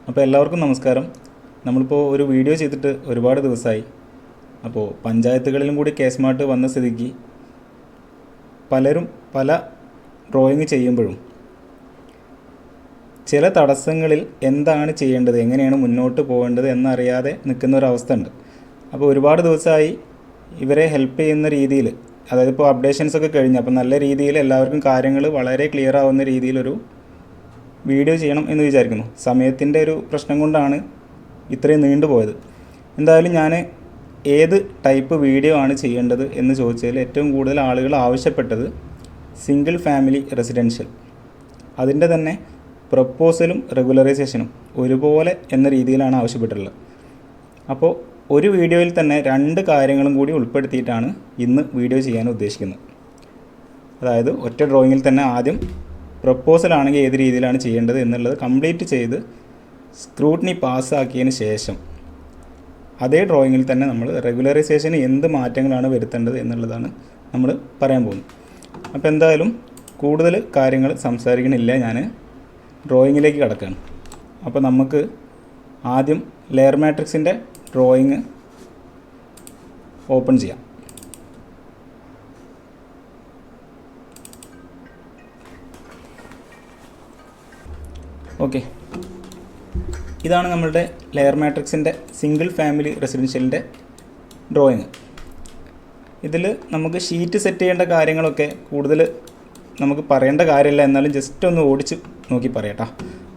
അപ്പോൾ എല്ലാവർക്കും നമസ്കാരം. നമ്മളിപ്പോൾ ഒരു വീഡിയോ ചെയ്തിട്ട് ഒരുപാട് ദിവസമായി. അപ്പോൾ പഞ്ചായത്തുകളിലും കൂടി കേസ്മാർട്ട് വന്ന സ്ഥിതിക്ക് പലരും പല ഡ്രോയിങ് ചെയ്യുമ്പോഴും ചില തടസ്സങ്ങളിൽ എന്താണ് ചെയ്യേണ്ടത്, എങ്ങനെയാണ് മുന്നോട്ട് പോകേണ്ടത് എന്നറിയാതെ നിൽക്കുന്ന ഒരവസ്ഥ ഉണ്ട്. അപ്പോൾ ഒരുപാട് ദിവസമായി ഇവരെ ഹെൽപ്പ് ചെയ്യുന്ന രീതിയിൽ, അതായത് ഇപ്പോൾ അപ്ഡേഷൻസ് ഒക്കെ കഴിഞ്ഞ് അപ്പോൾ നല്ല രീതിയിൽ എല്ലാവർക്കും കാര്യങ്ങൾ വളരെ ക്ലിയർ ആവുന്ന രീതിയിലൊരു വീഡിയോ ചെയ്യണം എന്ന് വിചാരിക്കുന്നു. സമയത്തിൻ്റെ ഒരു പ്രശ്നം കൊണ്ടാണ് ഇത്രയും നീണ്ടുപോയത്. എന്തായാലും ഞാൻ ഏത് ടൈപ്പ് വീഡിയോ ആണ് ചെയ്യേണ്ടത് എന്ന് ചോദിച്ചാൽ ഏറ്റവും കൂടുതൽ ആളുകൾ ആവശ്യപ്പെട്ടത് സിംഗിൾ ഫാമിലി റെസിഡൻഷ്യൽ, അതിൻ്റെ തന്നെ പ്രപ്പോസലും റെഗുലറൈസേഷനും ഒരുപോലെ എന്ന രീതിയിലാണ് ആവശ്യപ്പെട്ടിട്ടുള്ളത്. അപ്പോൾ ഒരു വീഡിയോയിൽ തന്നെ രണ്ട് കാര്യങ്ങളും കൂടി ഉൾപ്പെടുത്തിയിട്ടാണ് ഇന്ന് വീഡിയോ ചെയ്യാൻ ഉദ്ദേശിക്കുന്നത്. അതായത് ഒറ്റ ഡ്രോയിങ്ങിൽ തന്നെ ആദ്യം പ്രപ്പോസലാണെങ്കിൽ ഏത് രീതിയിലാണ് ചെയ്യേണ്ടത് എന്നുള്ളത് കംപ്ലീറ്റ് ചെയ്ത് സ്ക്രൂട്ടിനി പാസ്സാക്കിയതിന് ശേഷം അതേ ഡ്രോയിങ്ങിൽ തന്നെ നമ്മൾ റെഗുലറൈസേഷന് എന്ത് മാറ്റങ്ങളാണ് വരുത്തേണ്ടത് എന്നുള്ളതാണ് നമ്മൾ പറയാൻ പോകുന്നത്. അപ്പോൾ എന്തായാലും കൂടുതൽ കാര്യങ്ങൾ സംസാരിക്കണില്ല, ഞാൻ ഡ്രോയിങ്ങിലേക്ക് കടക്കുകയാണ്. അപ്പോൾ നമുക്ക് ആദ്യം ലെയർ മാട്രിക്സിൻ്റെ ഡ്രോയിങ് ഓപ്പൺ ചെയ്യാം. ഓക്കെ, ഇതാണ് നമ്മളുടെ ലെയർ മാട്രിക്സിൻ്റെ സിംഗിൾ ഫാമിലി റെസിഡൻഷ്യലിൻ്റെ ഡ്രോയിങ്. ഇതിൽ നമുക്ക് ഷീറ്റ് സെറ്റ് ചെയ്യേണ്ട കാര്യങ്ങളൊക്കെ കൂടുതൽ നമുക്ക് പറയേണ്ട കാര്യമില്ല, എന്നാലും ജസ്റ്റ് ഒന്ന് ഓടിച്ച് നോക്കി പറയാട്ടോ.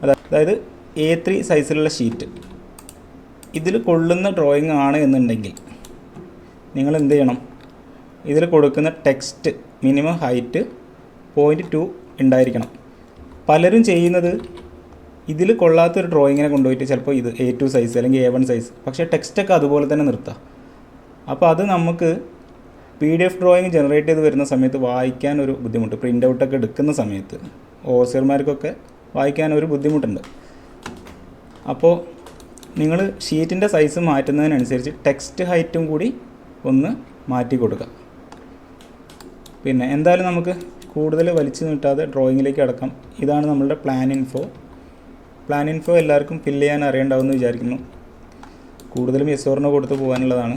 അതായത് A3 സൈസിലുള്ള ഷീറ്റ് ഇതിൽ കൊള്ളുന്ന ഡ്രോയിങ് ആണ് എന്നുണ്ടെങ്കിൽ നിങ്ങൾ എന്ത് ചെയ്യണം, ഇതിൽ കൊടുക്കുന്ന ടെക്സ്റ്റ് മിനിമം ഹൈറ്റ് 0.2 ഉണ്ടായിരിക്കണം. പലരും ചെയ്യുന്നത് ഇതിൽ കൊള്ളാത്തൊരു ഡ്രോയിങ്ങിനെ കൊണ്ടുപോയിട്ട് ചിലപ്പോൾ ഇത് A2 സൈസ് അല്ലെങ്കിൽ A1 സൈസ്, പക്ഷേ ടെക്സ്റ്റൊക്കെ അതുപോലെ തന്നെ നിർത്താം. അപ്പോൾ അത് നമുക്ക് PDF ഡ്രോയിങ് ജനറേറ്റ് ചെയ്ത് വരുന്ന സമയത്ത് വായിക്കാൻ ഒരു ബുദ്ധിമുട്ട്, പ്രിൻ്റ് ഔട്ടൊക്കെ എടുക്കുന്ന സമയത്ത് ഓവർസിയർമാർക്കൊക്കെ വായിക്കാൻ ഒരു ബുദ്ധിമുട്ടുണ്ട്. അപ്പോൾ നിങ്ങൾ ഷീറ്റിൻ്റെ സൈസ് മാറ്റുന്നതിനനുസരിച്ച് ടെക്സ്റ്റ് ഹൈറ്റും കൂടി ഒന്ന് മാറ്റി കൊടുക്കുക. പിന്നെ എന്തായാലും നമുക്ക് കൂടുതൽ വലിച്ചു നീട്ടാതെ ഡ്രോയിങ്ങിലേക്ക് കടക്കാം. ഇതാണ് നമ്മളുടെ പ്ലാൻ ഇൻഫോ എല്ലാവർക്കും ഫില്ല് ചെയ്യാൻ അറിയണ്ടാവുമെന്ന് വിചാരിക്കുന്നു. കൂടുതലും യെസ് ഓർ നോ കൊടുത്ത് പോകാനുള്ളതാണ്.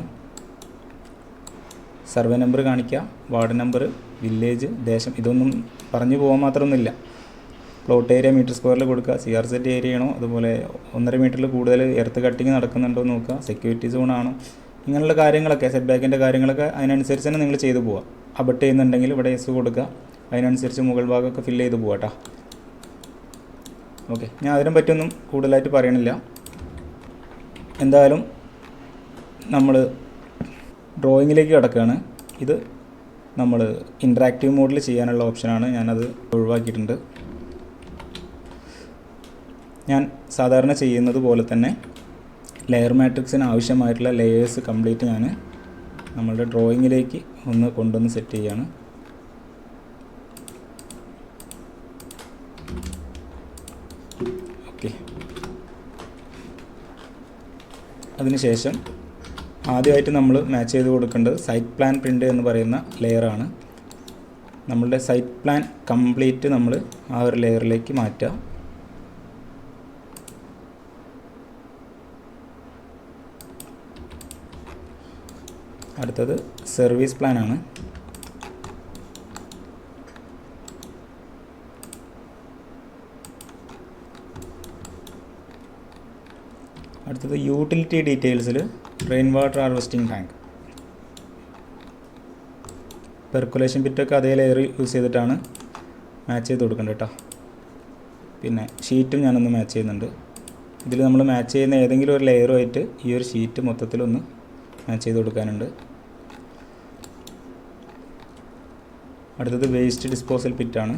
സർവേ നമ്പർ കാണിക്കുക, വാർഡ് നമ്പർ, വില്ലേജ്, ദേശം, ഇതൊന്നും പറഞ്ഞു പോകാൻ മാത്രമൊന്നുമില്ല. പ്ലോട്ട് ഏരിയ മീറ്റർ സ്ക്വയറിൽ കൊടുക്കുക, CRZ ഏരിയ ആണോ, അതുപോലെ 1.5 മീറ്ററിൽ കൂടുതൽ എർത്ത് കട്ടിങ് നടക്കുന്നുണ്ടോ നോക്കുക, സെക്യൂരിറ്റി സോൺ ആണോ, ഇങ്ങനെയുള്ള കാര്യങ്ങളൊക്കെ, സെറ്റ് ബാക്കിൻ്റെ കാര്യങ്ങളൊക്കെ അതിനനുസരിച്ച് തന്നെ നിങ്ങൾ ചെയ്തു പോവുക. അബട്ട് ചെയ്യുന്നുണ്ടെങ്കിൽ ഇവിടെ യെസ് കൊടുക്കുക, അതിനനുസരിച്ച് മുകൾ ഭാഗമൊക്കെ ഫില്ല് ചെയ്ത് പോവാം കേട്ടോ. ഓക്കെ, ഞാൻ അതിനെ പറ്റിയൊന്നും കൂടുതലായിട്ട് പറയണില്ല. എന്തായാലും നമ്മൾ ഡ്രോയിങ്ങിലേക്ക് കിടക്കുകയാണ്. ഇത് നമ്മൾ ഇൻട്രാക്റ്റീവ് മോഡിൽ ചെയ്യാനുള്ള ഓപ്ഷനാണ്, ഞാനത് ഒഴിവാക്കിയിട്ടുണ്ട്. ഞാൻ സാധാരണ ചെയ്യുന്നത് പോലെ തന്നെ ലെയർ മാട്രിക്സിന് ആവശ്യമായിട്ടുള്ള ലെയേഴ്സ് കംപ്ലീറ്റ് ഞാൻ നമ്മളുടെ ഡ്രോയിങ്ങിലേക്ക് ഒന്ന് കൊണ്ടുവന്ന് സെറ്റ് ചെയ്യുകയാണ്. ഓക്കെ, അതിനുശേഷം ആദ്യമായിട്ട് നമ്മൾ മാച്ച് ചെയ്ത് കൊടുക്കേണ്ടത് സൈറ്റ് പ്ലാൻ പ്രിൻ്റ് എന്ന് പറയുന്ന ലെയറാണ്. നമ്മളുടെ സൈറ്റ് പ്ലാൻ കംപ്ലീറ്റ് നമ്മൾ ആ ഒരു ലെയറിലേക്ക് മാറ്റുക. അടുത്തത് സർവീസ് പ്ലാനാണ്. അടുത്തത് യൂട്ടിലിറ്റി ഡീറ്റെയിൽസിൽ rain water harvesting tank, percolation പിറ്റൊക്കെ അതേ ലെയർ യൂസ് ചെയ്തിട്ടാണ് മാച്ച് ചെയ്ത് കൊടുക്കേണ്ടത് കേട്ടോ. പിന്നെ ഷീറ്റും ഞാനൊന്ന് മാച്ച് ചെയ്യുന്നുണ്ട്. ഇതിൽ നമ്മൾ മാച്ച് ചെയ്യുന്ന ഏതെങ്കിലും ഒരു ലെയറുമായിട്ട് ഈ ഒരു ഷീറ്റ് മൊത്തത്തിലൊന്ന് മാച്ച് ചെയ്ത് കൊടുക്കാനുണ്ട്. അടുത്തത് വേസ്റ്റ് ഡിസ്പോസൽ പിറ്റാണ്.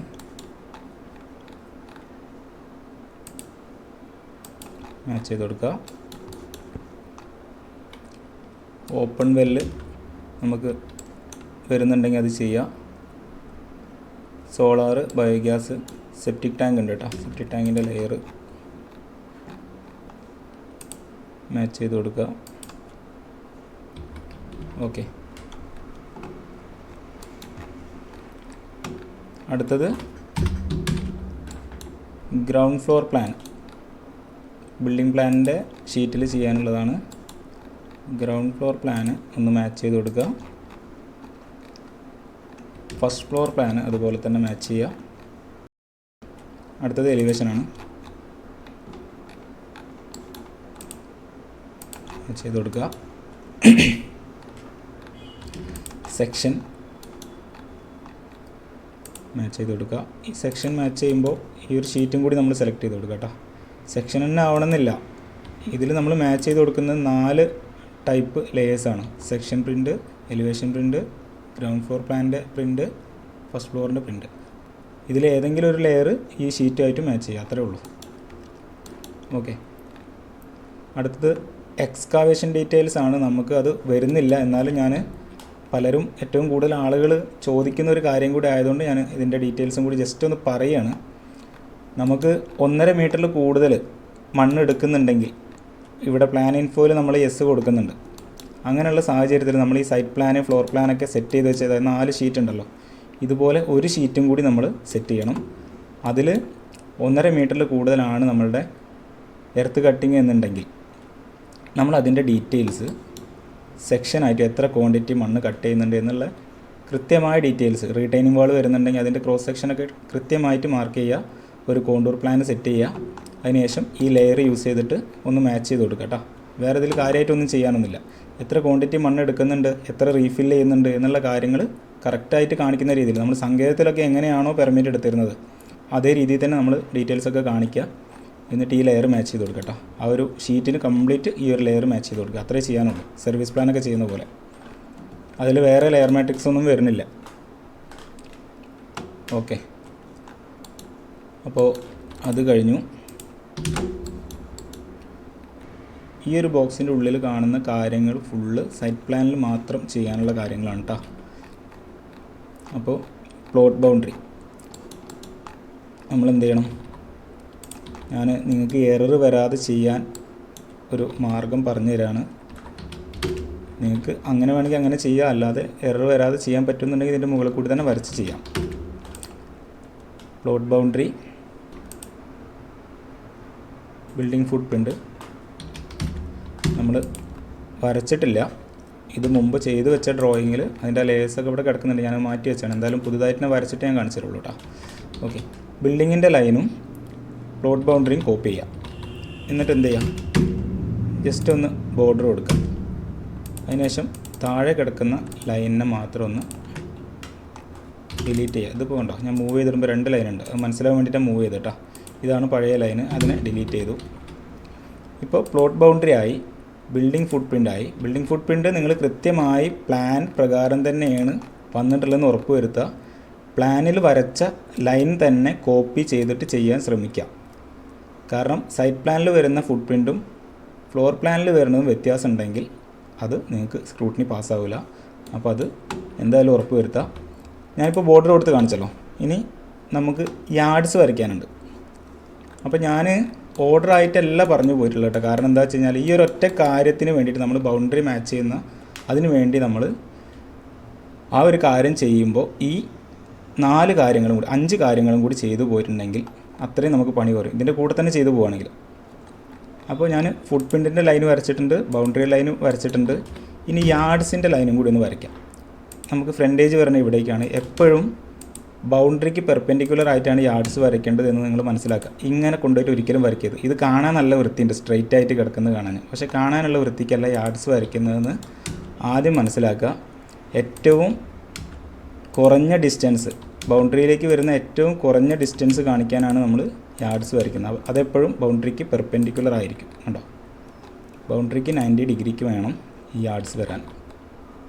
മാച്ച് ചെയ്ത് കൊടുക്കുക. ഓപ്പൺ വെല്ല് നമുക്ക് വരുന്നുണ്ടെങ്കിൽ അത് ചെയ്യാം. സോളാർ, ബയോഗ്യാസ്, സെപ്റ്റിക് ടാങ്ക് ഉണ്ട് കേട്ടോ. സെപ്റ്റിക് ടാങ്കിൻ്റെ ലെയർ മാച്ച് ചെയ്ത് കൊടുക്കുക. ഓക്കെ, അടുത്തത് ഗ്രൗണ്ട് ഫ്ലോർ പ്ലാൻ. ബിൽഡിംഗ് പ്ലാനിൻ്റെ ഷീറ്റിൽ ചെയ്യാനുള്ളതാണ്. ഗ്രൗണ്ട് ഫ്ലോർ പ്ലാന് ഒന്ന് മാച്ച് ചെയ്ത് കൊടുക്കുക. ഫസ്റ്റ് ഫ്ലോർ പ്ലാന് അതുപോലെ തന്നെ മാച്ച് ചെയ്യുക. അടുത്തത് എലിവേഷനാണ്. മാച്ച് ചെയ്ത് കൊടുക്കുക. സെക്ഷൻ മാച്ച് ചെയ്ത് കൊടുക്കുക. ഈ സെക്ഷൻ മാച്ച് ചെയ്യുമ്പോൾ ഈ ഒരു ഷീറ്റും കൂടി നമ്മൾ സെലക്ട് ചെയ്ത് കൊടുക്കുക കേട്ടോ. സെക്ഷൻ തന്നെ ആവണമെന്നില്ല. ഇതിൽ നമ്മൾ മാച്ച് ചെയ്ത് കൊടുക്കുന്നത് 4 ടൈപ്പ് ലേയേഴ്സാണ്. Section print, elevation print, ground floor പ്ലാനിൻ്റെ പ്രിൻ്റ്, ഫസ്റ്റ് ഫ്ലോറിൻ്റെ പ്രിൻ്റ്. ഇതിൽ ഏതെങ്കിലും ഒരു ലെയർ ഈ ഷീറ്റുമായിട്ട് മാച്ച് ചെയ്യുക, അത്രേ ഉള്ളൂ. ഓക്കെ. അടുത്തത് എക്സ്കാവേഷൻ ഡീറ്റെയിൽസ് ആണ്. നമുക്ക് അത് വരുന്നില്ല, എന്നാലും ഞാൻ പലരും ഏറ്റവും കൂടുതൽ ആളുകൾ ചോദിക്കുന്ന ഒരു കാര്യം കൂടി ആയതുകൊണ്ട് ഞാൻ ഇതിൻ്റെ ഡീറ്റെയിൽസും കൂടി ജസ്റ്റ് ഒന്ന് പറയുകയാണ്. നമുക്ക് 1.5 മീറ്ററിൽ കൂടുതൽ മണ്ണ് എടുക്കുന്നുണ്ടെങ്കിൽ ഇവിടെ പ്ലാൻ ഇൻഫോയിൽ നമ്മൾ യെസ് കൊടുക്കുന്നുണ്ട്. അങ്ങനെയുള്ള സാഹചര്യത്തിൽ നമ്മൾ ഈ സൈറ്റ് പ്ലാന്, ഫ്ലോർ പ്ലാനൊക്കെ സെറ്റ് ചെയ്ത് വെച്ചത് 4 ഷീറ്റ് ഉണ്ടല്ലോ, ഇതുപോലെ ഒരു ഷീറ്റും കൂടി നമ്മൾ സെറ്റ് ചെയ്യണം. അതിൽ 1.5 മീറ്ററിൽ കൂടുതലാണ് നമ്മളുടെ എർത്ത് കട്ടിങ് എന്നുണ്ടെങ്കിൽ നമ്മൾ അതിൻ്റെ ഡീറ്റെയിൽസ് സെക്ഷനായിട്ട് എത്ര ക്വാണ്ടിറ്റി മണ്ണ് കട്ട് ചെയ്യുന്നുണ്ട് എന്നുള്ള കൃത്യമായ ഡീറ്റെയിൽസ്, റീറ്റൈനിങ് വാൾ വരുന്നുണ്ടെങ്കിൽ അതിൻ്റെ ക്രോസ് സെക്ഷനൊക്കെ കൃത്യമായിട്ട് മാർക്ക് ചെയ്യുക. ഒരു കോണ്ടൂർ പ്ലാൻ സെറ്റ് ചെയ്യുക. അതിനുശേഷം ഈ ലെയർ യൂസ് ചെയ്തിട്ട് ഒന്ന് മാച്ച് ചെയ്ത് കൊടുക്കുക കേട്ടോ. വേറെ ഇതിൽ കാര്യമായിട്ടൊന്നും ചെയ്യാനൊന്നുമില്ല. എത്ര ക്വാണ്ടിറ്റി മണ്ണ് എടുക്കുന്നുണ്ട്, എത്ര റീഫിൽ ചെയ്യുന്നുണ്ട് എന്നുള്ള കാര്യങ്ങൾ കറക്റ്റായിട്ട് കാണിക്കുന്ന രീതിയിൽ നമ്മൾ സങ്കേതത്തിലൊക്കെ എങ്ങനെയാണോ പെർമിറ്റ് എടുത്തിരുന്നത് അതേ രീതിയിൽ തന്നെ നമ്മൾ ഡീറ്റെയിൽസൊക്കെ കാണിക്കുക. എന്നിട്ട് ഈ ലെയർ മാച്ച് ചെയ്ത് കൊടുക്കുക കേട്ടോ. ആ ഒരു ഷീറ്റിന് കംപ്ലീറ്റ് ഈ ഒരു ലെയർ മാച്ച് ചെയ്ത് കൊടുക്കുക. അത്രേ ചെയ്യാനുള്ളൂ, സർവീസ് പ്ലാനൊക്കെ ചെയ്യുന്ന പോലെ. അതിൽ വേറെ ലെയർ മാട്രിക്സ് ഒന്നും വരുന്നില്ല. ഓക്കെ. അപ്പോൾ അത് കഴിഞ്ഞു. ഈ ഒരു ബോക്സിൻ്റെ ഉള്ളിൽ കാണുന്ന കാര്യങ്ങൾ ഫുള്ള് സൈറ്റ് പ്ലാനിൽ മാത്രം ചെയ്യാനുള്ള കാര്യങ്ങളാണ് കേട്ടോ. അപ്പോൾ പ്ലോട്ട് ബൗണ്ടറി നമ്മൾ എന്ത് ചെയ്യണം, ഞാൻ നിങ്ങൾക്ക് എറർ വരാതെ ചെയ്യാൻ ഒരു മാർഗം പറഞ്ഞു തരാണ്. നിങ്ങൾക്ക് അങ്ങനെ വേണമെങ്കിൽ അങ്ങനെ ചെയ്യാം, അല്ലാതെ എറർ വരാതെ ചെയ്യാൻ പറ്റുന്നുണ്ടെങ്കിൽ ഇതിൻ്റെ മുകളിൽ കൂടി തന്നെ വരച്ച് ചെയ്യാം. പ്ലോട്ട് ബൗണ്ടറി, ബിൽഡിംഗ് ഫുട് പ്രിൻ്റ് നമ്മൾ വരച്ചിട്ടില്ല. ഇത് മുമ്പ് ചെയ്ത് വെച്ച ഡ്രോയിങ്ങിൽ അതിൻ്റെ ലേയേഴ്സൊക്കെ ഇവിടെ കിടക്കുന്നുണ്ട്, ഞാൻ മാറ്റി വെച്ചാണ്. എന്തായാലും പുതുതായിട്ട് തന്നെ വരച്ചിട്ട് ഞാൻ കാണിച്ചു തരുള്ളൂ കേട്ടോ. ഓക്കെ. ബിൽഡിങ്ങിൻ്റെ ലൈനും പ്ലോട്ട് ബൗണ്ടറിയും കോപ്പി ചെയ്യാം. എന്നിട്ട് എന്ത് ചെയ്യാം, ജസ്റ്റ് ഒന്ന് ബോർഡർ കൊടുക്കാം. അതിനുശേഷം താഴെ കിടക്കുന്ന ലൈനിനെ മാത്രം ഒന്ന് ഡിലീറ്റ് ചെയ്യുക. ഇതിപ്പോൾ ഉണ്ടോ, ഞാൻ മൂവ് ചെയ്തിടുമ്പോൾ 2 ലൈനുണ്ട്, അത് മനസ്സിലാവാൻ വേണ്ടിയിട്ടാണ് മൂവ് ചെയ്ത് കേട്ടോ. ഇതാണ് പഴയ ലൈന്, അതിനെ ഡിലീറ്റ് ചെയ്തു. ഇപ്പോൾ പ്ലോട്ട് ബൗണ്ടറി ആയി, ബിൽഡിംഗ് ഫുട് പ്രിൻ്റ് ആയി. ബിൽഡിംഗ് ഫുട് പ്രിൻ്റ് നിങ്ങൾ കൃത്യമായി പ്ലാൻ പ്രകാരം തന്നെയാണ് വന്നിട്ടുള്ളതെന്ന് ഉറപ്പ് വരുത്തുക. പ്ലാനിൽ വരച്ച ലൈൻ തന്നെ കോപ്പി ചെയ്തിട്ട് ചെയ്യാൻ ശ്രമിക്കുക. കാരണം സൈറ്റ് പ്ലാനിൽ വരുന്ന ഫുട് പ്രിൻറ്റും ഫ്ലോർ പ്ലാനിൽ വരുന്നതും വ്യത്യാസം ഉണ്ടെങ്കിൽ അത് നിങ്ങൾക്ക് സ്ക്രൂട്ടിനി പാസ്സാവില്ല. അപ്പോൾ അത് എന്തായാലും ഉറപ്പ് വരുത്തുക. ഞാനിപ്പോൾ ബോർഡർ കൊടുത്ത് കാണിച്ചല്ലോ. ഇനി നമുക്ക് യാർഡ്സ് വരയ്ക്കാനുണ്ട്. അപ്പോൾ ഞാൻ ഓർഡർ ആയിട്ടല്ല പറഞ്ഞു പോയിട്ടുള്ളത് കേട്ടോ. കാരണം എന്താ വെച്ച് കഴിഞ്ഞാൽ ഈ ഒരു ഒറ്റ കാര്യത്തിന് വേണ്ടിയിട്ട് നമ്മൾ ബൗണ്ടറി മാച്ച് ചെയ്യുന്ന അതിന് വേണ്ടി നമ്മൾ ആ ഒരു കാര്യം ചെയ്യുമ്പോൾ ഈ 4 കാര്യങ്ങളും കൂടി 5 കാര്യങ്ങളും കൂടി ചെയ്തു പോയിട്ടുണ്ടെങ്കിൽ അത്രയും നമുക്ക് പണി കുറയും, ഇതിൻ്റെ കൂടെ തന്നെ ചെയ്തു പോവുകയാണെങ്കിൽ. അപ്പോൾ ഞാൻ ഫുട് പ്രിൻറ്റിൻ്റെ ലൈൻ വരച്ചിട്ടുണ്ട്, ബൗണ്ടറി ലൈൻ വരച്ചിട്ടുണ്ട്. ഇനി യാർഡ്സിൻ്റെ ലൈനും കൂടി ഒന്ന് വരയ്ക്കാം. നമുക്ക് ഫ്രണ്ടേജ് വരുന്ന ഇവിടേക്കാണ്. എപ്പോഴും ബൗണ്ടറിക്ക് പെർപെൻഡിക്കുലർ ആയിട്ടാണ് യാർഡ്സ് വരയ്ക്കേണ്ടത് എന്ന് നിങ്ങൾ മനസ്സിലാക്കുക. ഇങ്ങനെ കൊണ്ടുപോയിട്ട് ഒരിക്കലും വരയ്ക്കരുത്. ഇത് കാണാൻ നല്ല വൃത്തിയുണ്ട്, സ്ട്രെയിറ്റ് ആയിട്ട് കിടക്കുന്നത് കാണാൻ. പക്ഷേ കാണാനുള്ള വൃത്തിക്കല്ല യാർഡ്സ് വരയ്ക്കുന്നതെന്ന് ആദ്യം മനസ്സിലാക്കുക. ഏറ്റവും കുറഞ്ഞ ഡിസ്റ്റൻസ്, ബൗണ്ടറിയിലേക്ക് വരുന്ന ഏറ്റവും കുറഞ്ഞ ഡിസ്റ്റൻസ് കാണിക്കാനാണ് നമ്മൾ യാർഡ്സ് വരയ്ക്കുന്നത്. അതെപ്പോഴും ബൗണ്ടറിക്ക് പെർപെൻഡിക്കുലർ ആയിരിക്കും. കണ്ടോ, ബൗണ്ടറിക്ക് 90 ഡിഗ്രിക്ക് വേണം ഈ യാർഡ്സ് വരാൻ.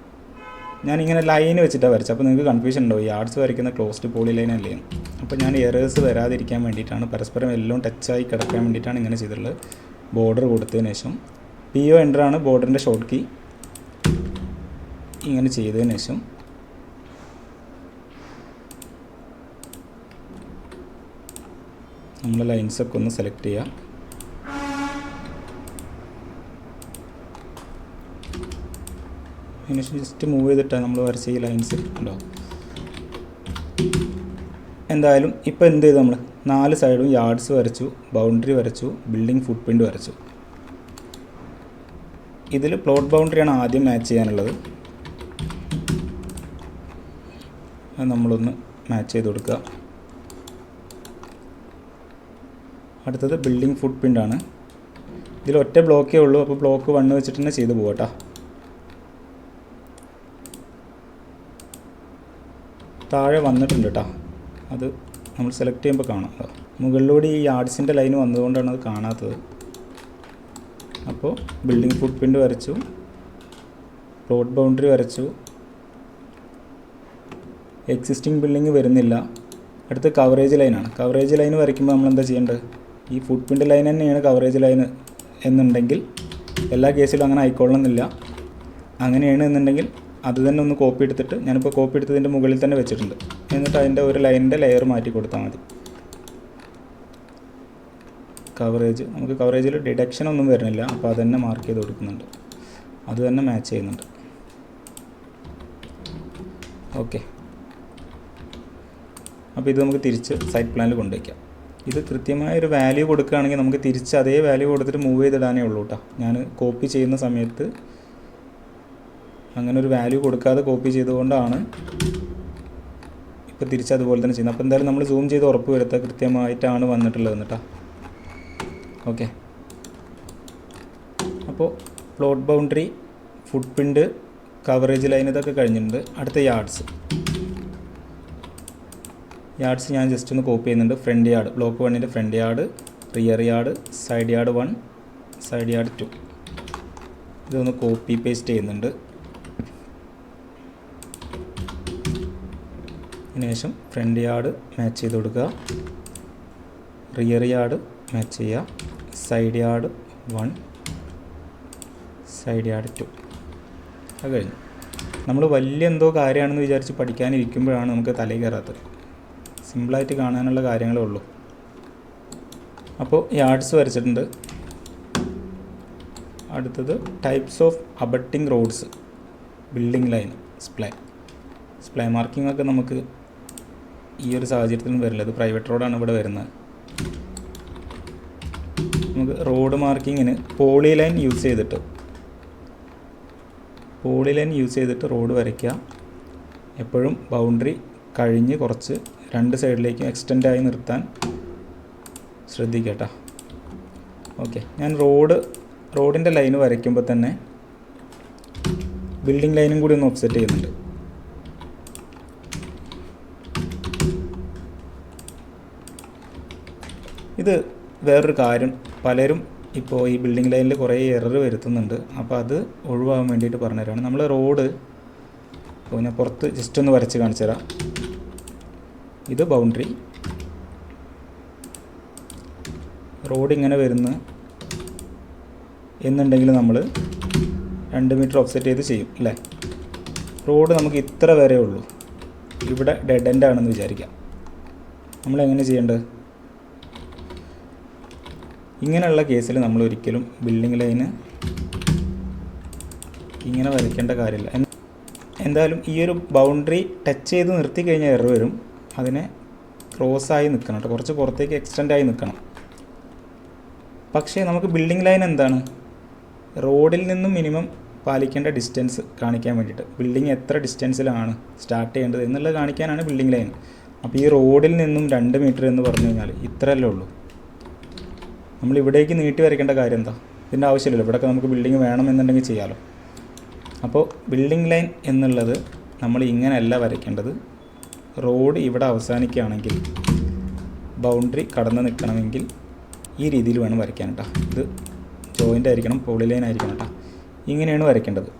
ഞാനിങ്ങനെ ലൈൻ വെച്ചിട്ടാണ് വരച്ചത്. അപ്പോൾ നിങ്ങൾക്ക് കൺഫ്യൂഷൻ ഉണ്ടാവും, യാർഡ്സ് വരയ്ക്കുന്ന ക്ലോസ്ഡ് പോളി ലൈൻ അല്ലേ. അപ്പോൾ ഞാൻ എറേഴ്സ് വരാതിരിക്കാൻ വേണ്ടിയിട്ടാണ്, പരസ്പരം എല്ലാം ടച്ചായി കിടക്കാൻ വേണ്ടിയിട്ടാണ് ഇങ്ങനെ ചെയ്തിട്ടുള്ളത്. ബോർഡർ കൊടുത്തതിന് ശേഷം PO എൻ്റർ ആണ് ബോർഡറിൻ്റെ ഷോർട്ട് കീ. ഇങ്ങനെ ചെയ്തതിന് ശേഷം നമ്മൾ ലൈൻസൊക്കെ ഒന്ന് സെലക്ട് ചെയ്യുക. അതിനുശേഷം ജസ്റ്റ് മൂവ് ചെയ്തിട്ടാണ് നമ്മൾ വരച്ച ഈ ലൈൻസ് ഉണ്ടോ. എന്തായാലും ഇപ്പോൾ എന്ത് ചെയ്തു, നമ്മൾ 4 സൈഡും യാർഡ്സ് വരച്ചു, ബൗണ്ടറി വരച്ചു, ബിൽഡിംഗ് ഫുട് പ്രിൻ്റ് വരച്ചു. ഇതിൽ പ്ലോട്ട് ബൗണ്ടറിയാണ് ആദ്യം മാച്ച് ചെയ്യാനുള്ളത്. അത് നമ്മളൊന്ന് മാച്ച് ചെയ്ത് കൊടുക്കുക. അടുത്തത് ബിൽഡിംഗ് ഫുട് പ്രിൻ്റാണ്. ഇതിൽ ഒറ്റ ബ്ലോക്കേ ഉള്ളൂ, അപ്പോൾ ബ്ലോക്ക് 1 വെച്ചിട്ട് തന്നെ ചെയ്ത് പോകട്ടോ. താഴെ വന്നിട്ടുണ്ട് കേട്ടോ, അത് നമ്മൾ സെലക്ട് ചെയ്യുമ്പോൾ കാണാം. മുകളിലൂടെ ഈ യാർഡ്സിൻ്റെ ലൈൻ വന്നതുകൊണ്ടാണ് അത് കാണാത്തത്. അപ്പോൾ ബിൽഡിംഗ് ഫുട് പ്രിൻ്റ് വരച്ചു, പ്ലോട്ട് ബൗണ്ടറി വരച്ചു, എക്സിസ്റ്റിംഗ് ബിൽഡിംഗ് വരുന്നില്ല. അടുത്ത് കവറേജ് ലൈനാണ്. കവറേജ് ലൈൻ വരയ്ക്കുമ്പോൾ നമ്മൾ എന്താ ചെയ്യേണ്ടത്? ഈ ഫുട് പ്രിൻ്റ് ലൈൻ തന്നെയാണ് കവറേജ് ലൈൻ എന്നുണ്ടെങ്കിൽ എല്ലാ കേസിലും അങ്ങനെ ആയിക്കൊള്ളണമെന്നില്ല. അങ്ങനെയാണ് എന്നുണ്ടെങ്കിൽ അത് തന്നെ ഒന്ന് കോപ്പി എടുത്തിട്ട്, ഞാനിപ്പോൾ കോപ്പി എടുത്തതിൻ്റെ മുകളിൽ തന്നെ വെച്ചിട്ടുണ്ട്. എന്നിട്ട് അതിൻ്റെ ഒരു ലൈനിൻ്റെ ലെയർ മാറ്റി കൊടുത്താൽ മതി. കവറേജ്, നമുക്ക് കവറേജിൽ ഡിഡക്ഷൻ ഒന്നും വരുന്നില്ല, അപ്പോൾ അത് തന്നെ മാർക്ക് ചെയ്ത് കൊടുക്കുന്നുണ്ട്. അത് തന്നെ മാച്ച് ചെയ്യുന്നുണ്ട്. ഓക്കെ, അപ്പോൾ ഇത് നമുക്ക് തിരിച്ച് സൈറ്റ് പ്ലാനിൽ കൊണ്ടുവയ്ക്കാം. ഇത് കൃത്യമായ ഒരു വാല്യൂ കൊടുക്കുകയാണെങ്കിൽ നമുക്ക് തിരിച്ച് അതേ വാല്യൂ കൊടുത്തിട്ട് മൂവ് ചെയ്തിടാനേ ഉള്ളൂ കേട്ടോ. ഞാൻ കോപ്പി ചെയ്യുന്ന സമയത്ത് അങ്ങനെ ഒരു വാല്യൂ കൊടുക്കാതെ കോപ്പി ചെയ്തുകൊണ്ടാണ് ഇപ്പോൾ തിരിച്ച് അതുപോലെ തന്നെ ചെയ്യുന്നത്. അപ്പോൾ എന്തായാലും നമ്മൾ സൂം ചെയ്ത് ഉറപ്പ് വരുത്തുക കൃത്യമായിട്ടാണ് വന്നിട്ടുള്ളത് കേട്ടോ. ഓക്കെ, അപ്പോൾ plot boundary, foot print, coverage line ഇതൊക്കെ കഴിഞ്ഞിട്ടുണ്ട്. അടുത്ത യാർഡ്സ് ഞാൻ ജസ്റ്റ് ഒന്ന് കോപ്പി ചെയ്യുന്നുണ്ട്. ഫ്രണ്ട് യാർഡ്, ബ്ലോക്ക് 1ൻ്റെ front yard, rear yard, side yard 1, side yard 2. ഇതൊന്ന് കോപ്പി പേസ്റ്റ് ചെയ്യുന്നുണ്ട്. അതിനുശേഷം ഫ്രണ്ട് യാർഡ് മാച്ച് ചെയ്ത് കൊടുക്കുക, റിയർ യാർഡ് മാച്ച് ചെയ്യുക, സൈഡ് യാർഡ് 1, സൈഡ് യാർഡ് 2. അത് കഴിഞ്ഞു. നമ്മൾ വലിയ എന്തോ കാര്യമാണെന്ന് വിചാരിച്ച് പഠിക്കാനിരിക്കുമ്പോഴാണ് നമുക്ക് തലയിൽ കയറാത്തത്. സിമ്പിളായിട്ട് കാണാനുള്ള കാര്യങ്ങളേ ഉള്ളൂ. അപ്പോൾ യാർഡ്സ് വരച്ചിട്ടുണ്ട്. അടുത്തത് types of abutting roads, building line, splay marking ഒക്കെ നമുക്ക് ഈ ഒരു സാഹചര്യത്തിലും വരില്ല. ഇത് പ്രൈവറ്റ് റോഡാണ് ഇവിടെ വരുന്നത്. നമുക്ക് റോഡ് മാർക്കിങ്ങിന് പോളി ലൈൻ യൂസ് ചെയ്തിട്ട് റോഡ് വരയ്ക്കുക. എപ്പോഴും ബൗണ്ടറി കഴിഞ്ഞ് കുറച്ച് 2 സൈഡിലേക്കും എക്സ്റ്റെൻഡായി നിർത്താൻ ശ്രദ്ധിക്കട്ടോ. ഓക്കെ, ഞാൻ റോഡിൻ്റെ ലൈന് വരയ്ക്കുമ്പോൾ തന്നെ ബിൽഡിംഗ് ലൈനും കൂടി ഒന്ന് ഓഫ്സെറ്റ് ചെയ്യുന്നുണ്ട്. ഇത് വേറൊരു കാര്യം, പലരും ഇപ്പോൾ ഈ ബിൽഡിംഗ് ലൈനിൽ കുറേ എറർ വരുത്തുന്നുണ്ട്. അപ്പോൾ അത് ഒഴിവാകാൻ വേണ്ടിയിട്ട് പറഞ്ഞുതരാണ്. നമ്മൾ റോഡ് ഇപ്പോൾ ഞാൻ പുറത്ത് ജസ്റ്റ് ഒന്ന് വരച്ച് കാണിച്ചു തരാം. ഇത് ബൗണ്ടറി, റോഡ് ഇങ്ങനെ വരുന്നു എന്നുണ്ടെങ്കിൽ നമ്മൾ 2 മീറ്റർ ഓഫ്സെറ്റ് ചെയ്ത് ചെയ്യും അല്ലേ. റോഡ് നമുക്ക് ഇത്ര വരെ ഉള്ളൂ, ഇവിടെ ഡെഡ് എൻഡ് ആണെന്ന് വിചാരിക്കാം. നമ്മളെങ്ങനെ ചെയ്യേണ്ടത്? ഇങ്ങനെയുള്ള കേസിൽ നമ്മൾ ഒരിക്കലും ബിൽഡിംഗ് ലൈന് ഇങ്ങനെ വരയ്ക്കേണ്ട കാര്യമില്ല. എന്തായാലും ഈ ഒരു ബൗണ്ടറി ടച്ച് ചെയ്ത് നിർത്തി കഴിഞ്ഞാൽ എറർ വരും. അതിനെ ക്രോസായി നിൽക്കണം കേട്ടോ, കുറച്ച് പുറത്തേക്ക് എക്സ്റ്റെൻഡായി നിൽക്കണം. പക്ഷേ നമുക്ക് ബിൽഡിംഗ് ലൈൻ എന്താണ്? റോഡിൽ നിന്നും മിനിമം പാലിക്കേണ്ട ഡിസ്റ്റൻസ് കാണിക്കാൻ വേണ്ടിയിട്ട്, ബിൽഡിംഗ് എത്ര ഡിസ്റ്റൻസിലാണ് സ്റ്റാർട്ട് ചെയ്യേണ്ടത് എന്നുള്ളത് കാണിക്കാനാണ് ബിൽഡിംഗ് ലൈൻ. അപ്പോൾ ഈ റോഡിൽ നിന്നും 2 മീറ്റർ എന്ന് പറഞ്ഞു കഴിഞ്ഞാൽ ഇത്രയല്ലേ ഉള്ളൂ. നമ്മൾ ഇവിടേക്ക് നീട്ടി വരയ്ക്കേണ്ട കാര്യം എന്താ? ഇതിൻ്റെ ആവശ്യമില്ലല്ലോ, ഇവിടെയൊക്കെ നമുക്ക് ബിൽഡിംഗ് വേണമെന്നുണ്ടെങ്കിൽ ചെയ്യാമല്ലോ. അപ്പോൾ ബിൽഡിംഗ് ലൈൻ എന്നുള്ളത് നമ്മൾ ഇങ്ങനെയല്ല വരയ്ക്കേണ്ടത്. റോഡ് ഇവിടെ അവസാനിക്കുകയാണെങ്കിൽ ബൗണ്ടറി കടന്ന് നിൽക്കണമെങ്കിൽ ഈ രീതിയിൽ വേണം വരയ്ക്കാൻ കേട്ടോ. ഇത് ജോയിൻ്റ് ആയിരിക്കണം, പോളി ലൈൻ ആയിരിക്കണം കേട്ടോ. ഇങ്ങനെയാണ് വരയ്ക്കേണ്ടത്.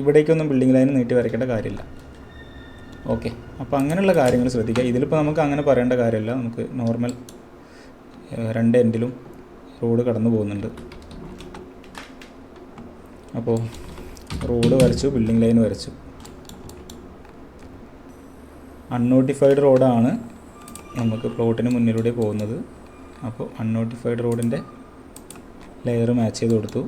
ഇവിടേക്കൊന്നും ബിൽഡിംഗ് ലൈൻ നീട്ടി വരയ്ക്കേണ്ട കാര്യമില്ല. ഓക്കെ, അപ്പോൾ അങ്ങനെയുള്ള കാര്യങ്ങൾ ശ്രദ്ധിക്കുക. ഇതിലിപ്പോൾ നമുക്ക് അങ്ങനെ പറയേണ്ട കാര്യമില്ല. നമുക്ക് നോർമൽ 2 എൻഡിലും റോഡ് കടന്നു പോകുന്നുണ്ട്. അപ്പോൾ റോഡ് വരച്ചു, ബിൽഡിംഗ് ലൈൻ വരച്ചു. അൺനോട്ടിഫൈഡ് റോഡാണ് നമുക്ക് പ്ലോട്ടിന് മുന്നിലൂടെ പോകുന്നത്. അപ്പോൾ അൺനോട്ടിഫൈഡ് റോഡിൻ്റെ ലെയർ മാച്ച് ചെയ്ത് കൊടുത്തു.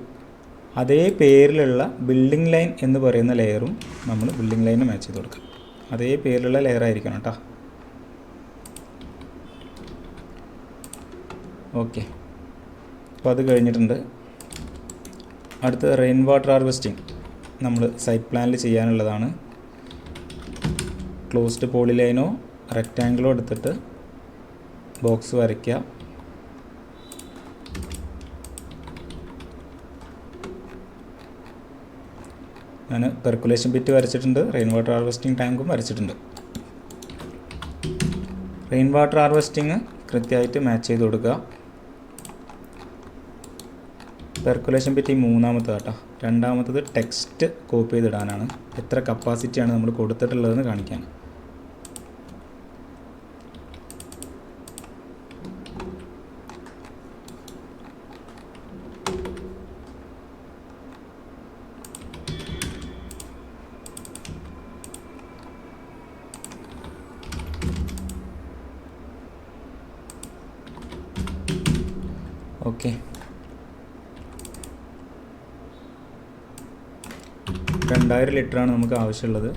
അതേ പേരിലുള്ള ബിൽഡിംഗ് ലൈൻ എന്ന് പറയുന്ന ലെയറും നമ്മൾ ബിൽഡിംഗ് ലൈന് മാച്ച് ചെയ്ത് കൊടുക്കുക. അതേ പേരിലുള്ള ലെയർ ആയിരിക്കണം കേട്ടോ. ഓക്കെ, അപ്പോൾ അത് കഴിഞ്ഞിട്ടുണ്ട്. അടുത്ത് റെയിൻ വാട്ടർ ഹാർവെസ്റ്റിംഗ് നമ്മൾ സൈറ്റ് പ്ലാനിൽ ചെയ്യാനുള്ളതാണ്. ക്ലോസ്ഡ് പോളിലൈനോ റെക്റ്റാങ്കിളോ എടുത്തിട്ട് ബോക്സ് വരയ്ക്കുക. ഞാൻ പെർക്കുലേഷൻ പിറ്റ് വരച്ചിട്ടുണ്ട്, റെയിൻ വാട്ടർ ഹാർവെസ്റ്റിംഗ് ടാങ്കും വരച്ചിട്ടുണ്ട്. റെയിൻ വാട്ടർ ഹാർവെസ്റ്റിംഗ് കൃത്യമായിട്ട് മാച്ച് ചെയ്ത് കൊടുക്കുക. പെർക്കുലേഷൻ പിറ്റ് ഈ മൂന്നാമത്തെ കേട്ടോ. രണ്ടാമത്തത് ടെക്സ്റ്റ് കോപ്പി ചെയ്തിടാനാണ്, എത്ര കപ്പാസിറ്റിയാണ് നമ്മൾ കൊടുത്തിട്ടുള്ളതെന്ന് കാണിക്കാൻ. ഓക്കെ, 2000 ലിറ്ററാണ് നമുക്ക് ആവശ്യമുള്ളത്.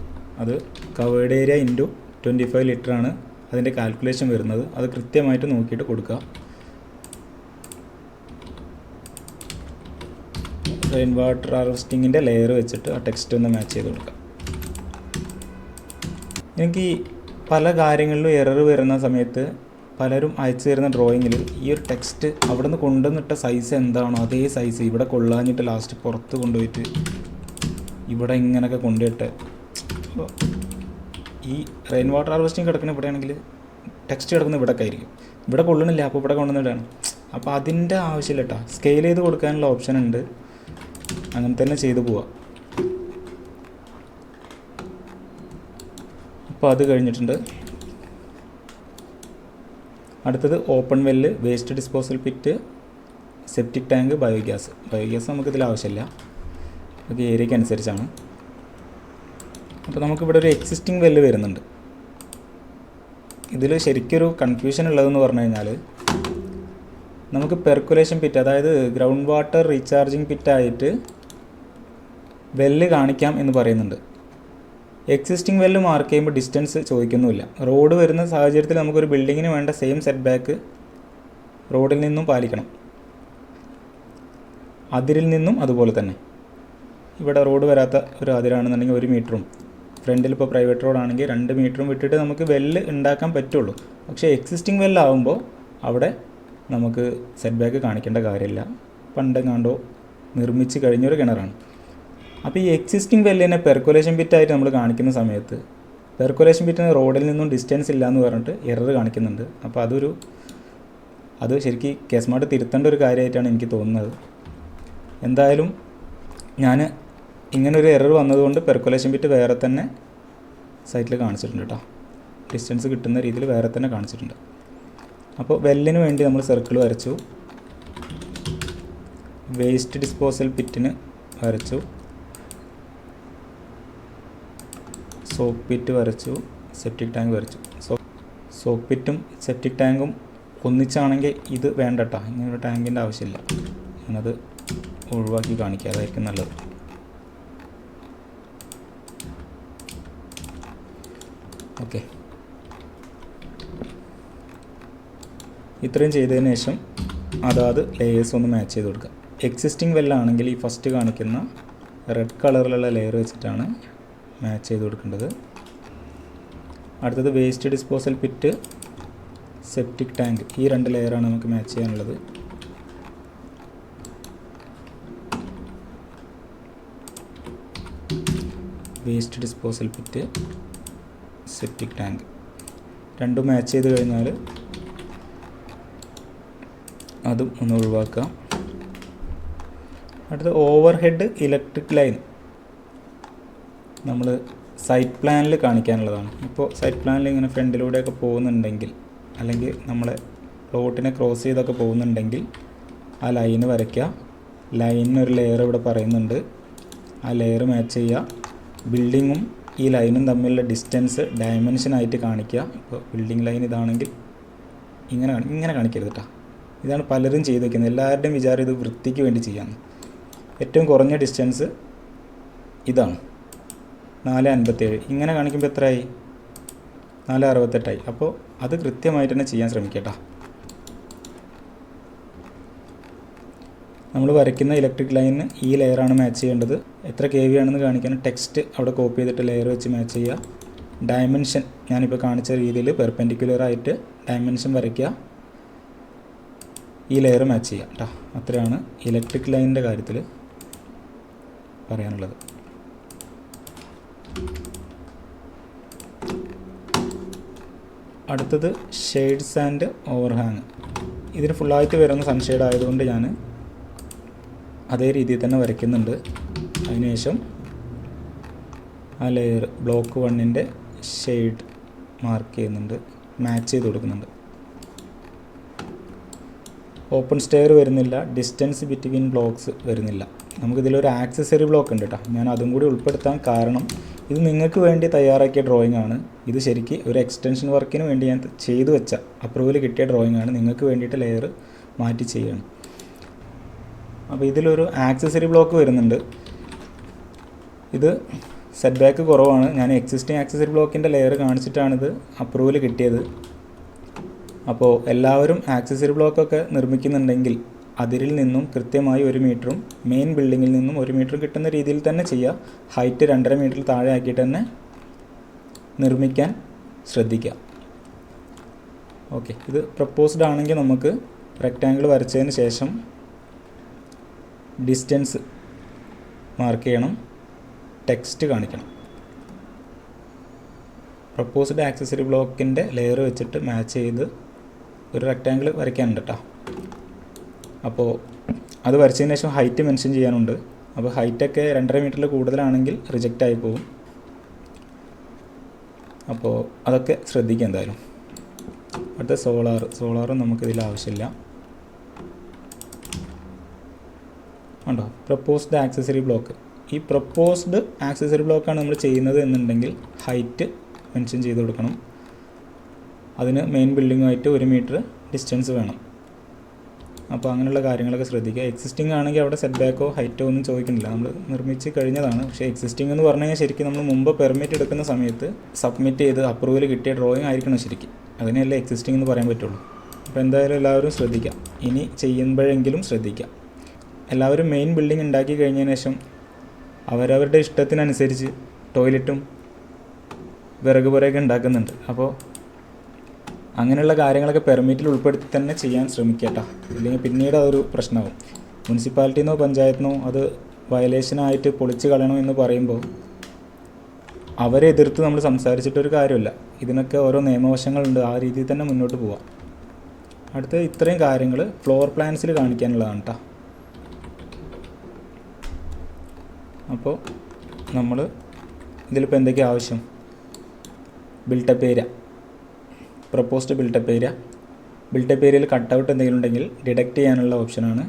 അത് കവേർഡ് ഏരിയ ഇൻറ്റു 25 ലിറ്ററാണ് അതിൻ്റെ കാൽക്കുലേഷൻ വരുന്നത്. അത് കൃത്യമായിട്ട് നോക്കിയിട്ട് കൊടുക്കുക. റെയിൻ വാട്ടർ ഹാർവെസ്റ്റിങ്ങിൻ്റെ ലെയർ വെച്ചിട്ട് ആ ടെക്സ്റ്റ് ഒന്ന് മാച്ച് ചെയ്ത് കൊടുക്കുക. എനിക്ക് പല കാര്യങ്ങളിലും എറർ വരുന്ന സമയത്ത് പലരും അയച്ചു തരുന്ന ഡ്രോയിങ്ങിൽ ഈ ഒരു ടെക്സ്റ്റ് അവിടെ നിന്ന് കൊണ്ടുവന്നിട്ട സൈസ് എന്താണോ അതേ സൈസ് ഇവിടെ കൊള്ളാഞ്ഞിട്ട് ലാസ്റ്റ് പുറത്ത് കൊണ്ടുപോയിട്ട് ഇവിടെ ഇങ്ങനെയൊക്കെ കൊണ്ടുപോയിട്ട്, അപ്പോൾ ഈ റെയിൻ വാട്ടർ ഹാർവെസ്റ്റിംഗ് കിടക്കുന്ന ഇവിടെയാണെങ്കിൽ ടെക്സ്റ്റ് കിടക്കുന്ന ഇവിടെ ആയിരിക്കും, ഇവിടെ കൊള്ളണില്ല, അപ്പോൾ ഇവിടെ കൊണ്ടുവന്നിട്ടാണ്. അപ്പോൾ അതിൻ്റെ ആവശ്യമില്ല കേട്ടോ. സ്കെയിൽ ചെയ്ത് കൊടുക്കാനുള്ള ഓപ്ഷൻ ഉണ്ട്, അങ്ങനെ തന്നെ ചെയ്തു പോവാം. അപ്പോൾ അത് കഴിഞ്ഞിട്ടുണ്ട്. അടുത്തത് open well, waste disposal pit, septic tank, biogas. Biogas നമുക്കിതിൽ ആവശ്യമില്ല, അത് ഏരിയയ്ക്ക് അനുസരിച്ചാണ്. അപ്പോൾ നമുക്കിവിടെ ഒരു എക്സിസ്റ്റിംഗ് വെല്ല് വരുന്നുണ്ട്. ഇതിൽ ശരിക്കൊരു കൺഫ്യൂഷൻ ഉള്ളതെന്ന് പറഞ്ഞു കഴിഞ്ഞാൽ നമുക്ക് പെർക്കുലേഷൻ പിറ്റ്, അതായത് ഗ്രൗണ്ട് വാട്ടർ റീചാർജിങ് പിറ്റായിട്ട് വെല്ല് കാണിക്കാം എന്ന് പറയുന്നുണ്ട്. എക്സിസ്റ്റിംഗ് വെല്ല് മാർക്ക് ചെയ്യുമ്പോൾ ഡിസ്റ്റൻസ് ചോദിക്കുന്നുമില്ല. റോഡ് വരുന്ന സാഹചര്യത്തിൽ നമുക്കൊരു ബിൽഡിങ്ങിന് വേണ്ട സെയിം സെറ്റ് ബാക്ക് റോഡിൽ നിന്നും പാലിക്കണം, അതിരിൽ നിന്നും അതുപോലെ തന്നെ. ഇവിടെ റോഡ് വരാത്ത ഒരു അതിരാണെന്നുണ്ടെങ്കിൽ 1 മീറ്ററും, ഫ്രണ്ടിൽ ഇപ്പോൾ പ്രൈവറ്റ് റോഡാണെങ്കിൽ 2 മീറ്ററും വിട്ടിട്ട് നമുക്ക് വെല്ല് ഉണ്ടാക്കാൻ പറ്റുള്ളൂ. പക്ഷേ എക്സിസ്റ്റിംഗ് വെല്ലാവുമ്പോൾ അവിടെ നമുക്ക് സെറ്റ് ബാക്ക് കാണിക്കേണ്ട കാര്യമില്ല, പണ്ടെങ്ങാണ്ടോ നിർമ്മിച്ച് കഴിഞ്ഞൊരു കിണറാണ്. അപ്പോൾ ഈ എക്സിസ്റ്റിംഗ് വെല്ലിനെ പെർക്കുലേഷൻ പിറ്റായിട്ട് നമ്മൾ കാണിക്കുന്ന സമയത്ത് പെർക്കുലേഷൻ പിറ്റിന് റോഡിൽ നിന്നും ഡിസ്റ്റൻസ് ഇല്ല എന്ന് പറഞ്ഞിട്ട് എറർ കാണിക്കുന്നുണ്ട്. അപ്പോൾ അത് ശരിക്കും കേസ്മാർട്ട് തിരുത്തേണ്ട ഒരു കാര്യമായിട്ടാണ് എനിക്ക് തോന്നുന്നത്. എന്തായാലും ഞാൻ ഇങ്ങനൊരു എറർ വന്നതുകൊണ്ട് പെർക്കുലേഷൻ പിറ്റ് വേറെ തന്നെ സൈറ്റിൽ കാണിച്ചിട്ടുണ്ട് കേട്ടോ, ഡിസ്റ്റൻസ് കിട്ടുന്ന രീതിയിൽ വേറെ തന്നെ കാണിച്ചിട്ടുണ്ട്. അപ്പോൾ വെല്ലിന് വേണ്ടി നമ്മൾ സർക്കിൾ വരച്ചു, വേസ്റ്റ് ഡിസ്പോസൽ പിറ്റിന് വരച്ചു, സോക്ക് പിറ്റ് വരച്ചു, സെപ്റ്റിക് ടാങ്ക് വരച്ചു. സോക്ക് പിറ്റും സെപ്റ്റിക് ടാങ്കും ഒന്നിച്ചാണെങ്കിൽ ഇത് വേണ്ട കേട്ടോ, ഇങ്ങനൊരു ടാങ്കിൻ്റെ ആവശ്യമില്ല. ഞാനത് ഒഴിവാക്കി കാണിക്കുക, അതായിരിക്കും നല്ലത്. ഓക്കെ, ഇത്രയും ചെയ്തതിന് ശേഷം അതാത് ലെയേഴ്സ് ഒന്ന് മാച്ച് ചെയ്ത് കൊടുക്കുക. എക്സിസ്റ്റിംഗ് വെല്ലാണെങ്കിൽ ഈ ഫസ്റ്റ് കാണിക്കുന്ന റെഡ് കളറിലുള്ള ലെയർ വെച്ചിട്ടാണ് മാച്ച് ചെയ്ത് കൊടുക്കേണ്ടത്. അടുത്തത് waste disposal pit, septic tank, ഈ 2 ലെയറാണ് നമുക്ക് മാച്ച് ചെയ്യാനുള്ളത്. Waste disposal pit, septic tank രണ്ടും മാച്ച് ചെയ്ത് കഴിഞ്ഞാൽ അതും ഒന്ന് ഒഴിവാക്കാം. അടുത്ത ഓവർ ഹെഡ് ഇലക്ട്രിക് ലൈൻ നമ്മൾ സൈറ്റ് പ്ലാനിൽ കാണിക്കാനുള്ളതാണ്. ഇപ്പോൾ സൈറ്റ് പ്ലാനിൽ ഇങ്ങനെ ഫ്രണ്ടിലൂടെയൊക്കെ പോകുന്നുണ്ടെങ്കിൽ, അല്ലെങ്കിൽ നമ്മളെ പ്ലോട്ടിനെ ക്രോസ് ചെയ്തൊക്കെ പോകുന്നുണ്ടെങ്കിൽ ആ ലൈന് വരയ്ക്കുക. ലൈനിനൊരു ലെയർ ഇവിടെ പറയുന്നുണ്ട്, ആ ലെയർ മാച്ച് ചെയ്യുക. ബിൽഡിങ്ങും ഈ ലൈനും തമ്മിലുള്ള ഡിസ്റ്റൻസ് ഡയമെൻഷനായിട്ട് കാണിക്കുക. ഇപ്പോൾ ബിൽഡിംഗ് ലൈൻ ഇതാണെങ്കിൽ ഇങ്ങനെ കാണിക്കരുത് കേട്ടോ. ഇതാണ് പലരും ചെയ്ത് വയ്ക്കുന്നത്. എല്ലാവരുടെയും വിചാരം ഇത് വൃത്തിക്ക് വേണ്ടി ചെയ്യാമെന്ന്. ഏറ്റവും കുറഞ്ഞ ഡിസ്റ്റൻസ് ഇതാണ്, 4.57. ഇങ്ങനെ കാണിക്കുമ്പോൾ എത്രയായി? 4.68. അപ്പോൾ അത് കൃത്യമായിട്ട് തന്നെ ചെയ്യാൻ ശ്രമിക്കട്ടോ. നമ്മൾ വരയ്ക്കുന്ന ഇലക്ട്രിക് ലൈനിന് ഈ ലെയറാണ് മാച്ച് ചെയ്യേണ്ടത്. എത്ര kV ആണെന്ന് കാണിക്കാൻ ടെക്സ്റ്റ് അവിടെ കോപ്പി ചെയ്തിട്ട് ലെയർ വെച്ച് മാച്ച് ചെയ്യുക. ഡയമെൻഷൻ ഞാനിപ്പോൾ കാണിച്ച രീതിയിൽ പെർപെൻഡിക്കുലറായിട്ട് ഡയമെൻഷൻ വരയ്ക്കുക, ഈ ലെയർ മാച്ച് ചെയ്യുക കേട്ടോ. അത്രയാണ് ഇലക്ട്രിക് ലൈനിൻ്റെ കാര്യത്തിൽ പറയാനുള്ളത്. അടുത്തത് ഷെയ്ഡ്സ് ആൻഡ് ഓവർഹാങ്. ഇതിന് ഫുള്ളായിട്ട് വരുന്ന സൺഷെയ്ഡ് ആയതുകൊണ്ട് ഞാൻ അതേ രീതിയിൽ തന്നെ വരയ്ക്കുന്നുണ്ട്. അതിനുശേഷം ആ ലെയർ ബ്ലോക്ക് 1ൻ്റെ ഷെയ്ഡ് മാർക്ക് ചെയ്യുന്നുണ്ട്, മാച്ച് ചെയ്ത് കൊടുക്കുന്നുണ്ട്. ഓപ്പൺ സ്റ്റെയർ വരുന്നില്ല, ഡിസ്റ്റൻസ് ബിറ്റ്വീൻ ബ്ലോക്സ് വരുന്നില്ല. നമുക്കിതിലൊരു ആക്സസറി ബ്ലോക്ക് ഉണ്ട് കേട്ടോ. ഞാൻ അതും കൂടി ഉൾപ്പെടുത്താൻ കാരണം ഇത് നിങ്ങൾക്ക് വേണ്ടി തയ്യാറാക്കിയ ഡ്രോയിങ് ആണ്. ഇത് ശരിക്കും ഒരു എക്സ്റ്റൻഷൻ വർക്കിന് വേണ്ടി ഞാൻ ചെയ്തു വെച്ച അപ്രൂവൽ കിട്ടിയ ഡ്രോയിങ് ആണ്. നിങ്ങൾക്ക് വേണ്ടിയിട്ട് ലെയർ മാറ്റി ചെയ്യുകയാണ്. അപ്പോൾ ഇതിലൊരു ആക്സസറി ബ്ലോക്ക് വരുന്നുണ്ട്. ഇത് സെറ്റ് ബാക്ക് കുറവാണ്. ഞാൻ എക്സിസ്റ്റിംഗ് ആക്സസറി ബ്ലോക്കിൻ്റെ ലെയർ കാണിച്ചിട്ടാണിത് അപ്രൂവൽ കിട്ടിയത്. അപ്പോൾ എല്ലാവരും ആക്സസറി ബ്ലോക്കൊക്കെ നിർമ്മിക്കുന്നുണ്ടെങ്കിൽ അതിരിൽ നിന്നും കൃത്യമായി 1 മീറ്ററും മെയിൻ ബിൽഡിങ്ങിൽ നിന്നും 1 മീറ്റർ കിട്ടുന്ന രീതിയിൽ തന്നെ ചെയ്യുക. ഹൈറ്റ് 2.5 മീറ്ററിൽ താഴെ ആക്കിയിട്ട് തന്നെ നിർമ്മിക്കാൻ ശ്രദ്ധിക്കുക. ഓക്കെ, ഇത് പ്രപ്പോസ്ഡ് ആണെങ്കിൽ നമുക്ക് റെക്റ്റാങ്കിൾ വരച്ചതിന് ശേഷം ഡിസ്റ്റൻസ് മാർക്ക് ചെയ്യണം, ടെക്സ്റ്റ് കാണിക്കണം. പ്രപ്പോസ്ഡ് ആക്സസറി ബ്ലോക്കിൻ്റെ ലെയർ വെച്ചിട്ട് മാച്ച് ചെയ്ത് ഒരു റെക്റ്റാങ്കിൾ വരയ്ക്കാനുണ്ട് കേട്ടോ. അപ്പോൾ അത് വരച്ചതിന് ശേഷം ഹൈറ്റ് മെൻഷൻ ചെയ്യാനുണ്ട്. അപ്പോൾ ഹൈറ്റൊക്കെ 2.5 മീറ്ററിൽ കൂടുതലാണെങ്കിൽ റിജക്റ്റ് ആയി പോകും. അപ്പോൾ അതൊക്കെ ശ്രദ്ധിക്കുക എന്തായാലും. അടുത്ത സോളാറും നമുക്കിതിൽ ആവശ്യമില്ല. ഉണ്ടോ പ്രപ്പോസ്ഡ് ആക്സസറി ബ്ലോക്ക്. ഈ പ്രപ്പോസ്ഡ് ആക്സസറി ബ്ലോക്കാണ് നമ്മൾ ചെയ്യുന്നത് എന്നുണ്ടെങ്കിൽ ഹൈറ്റ് മെൻഷൻ ചെയ്ത് കൊടുക്കണം. അതിന് മെയിൻ ബിൽഡിങ്ങുമായിട്ട് 1 മീറ്റർ ഡിസ്റ്റൻസ് വേണം. അപ്പോൾ അങ്ങനെയുള്ള കാര്യങ്ങളൊക്കെ ശ്രദ്ധിക്കുക. എക്സിസ്റ്റിംഗ് ആണെങ്കിൽ അവിടെ സെറ്റ് ബാക്കോ ഹൈറ്റോ ഒന്നും ചോദിക്കുന്നില്ല, നമ്മൾ നിർമ്മിച്ച് കഴിഞ്ഞതാണ്. പക്ഷേ എക്സിസ്റ്റിംഗ് എന്ന് പറഞ്ഞു കഴിഞ്ഞാൽ ശരിക്കും നമ്മൾ മുമ്പ് പെർമിറ്റ് എടുക്കുന്ന സമയത്ത് സബ്മിറ്റ് ചെയ്ത് അപ്രൂവൽ കിട്ടിയ ഡ്രോയിങ് ആയിരിക്കണം ശരിക്കും. അതിനെയല്ലേ എക്സിസ്റ്റിംഗ് എന്ന് പറയാൻ പറ്റുള്ളൂ. അപ്പോൾ എന്തായാലും എല്ലാവരും ശ്രദ്ധിക്കാം, ഇനി ചെയ്യുമ്പോഴെങ്കിലും ശ്രദ്ധിക്കാം. എല്ലാവരും മെയിൻ ബിൽഡിംഗ് ഉണ്ടാക്കി കഴിഞ്ഞതിന് ശേഷം അവരവരുടെ ഇഷ്ടത്തിനനുസരിച്ച് ടോയ്ലറ്റും വിറക് പുരയൊക്കെ ഉണ്ടാക്കുന്നുണ്ട്. അപ്പോൾ അങ്ങനെയുള്ള കാര്യങ്ങളൊക്കെ പെർമിറ്റിൽ ഉൾപ്പെടുത്തി തന്നെ ചെയ്യാൻ ശ്രമിക്കട്ടോ. ഇല്ലെങ്കിൽ പിന്നീട് അതൊരു പ്രശ്നമാകും. മുനിസിപ്പാലിറ്റിന്നോ പഞ്ചായത്തിനോ അത് വയലേഷനായിട്ട് പൊളിച്ച് കളയണം എന്ന് പറയുമ്പോൾ അവരെ എതിർത്ത് നമ്മൾ സംസാരിച്ചിട്ടൊരു കാര്യമില്ല. ഇതിനൊക്കെ ഓരോ നിയമവശങ്ങളുണ്ട്, ആ രീതിയിൽ തന്നെ മുന്നോട്ട് പോവാം. അടുത്ത ഇത്രയും കാര്യങ്ങൾ ഫ്ലോർ പ്ലാൻസിൽ കാണിക്കാനുള്ളതാണ് കേട്ടോ. അപ്പോൾ നമ്മൾ ഇതിലിപ്പോൾ എന്തൊക്കെയാണ് ആവശ്യം? ബിൽട്ടപ്പ് ഏരിയ, പ്രപ്പോസ്ഡ് ബിൽട്ടപ്പ് ഏരിയയിൽ കട്ടൗട്ട് എന്തെങ്കിലും ഉണ്ടെങ്കിൽ ഡിഡക്റ്റ് ചെയ്യാനുള്ള ഓപ്ഷനാണ്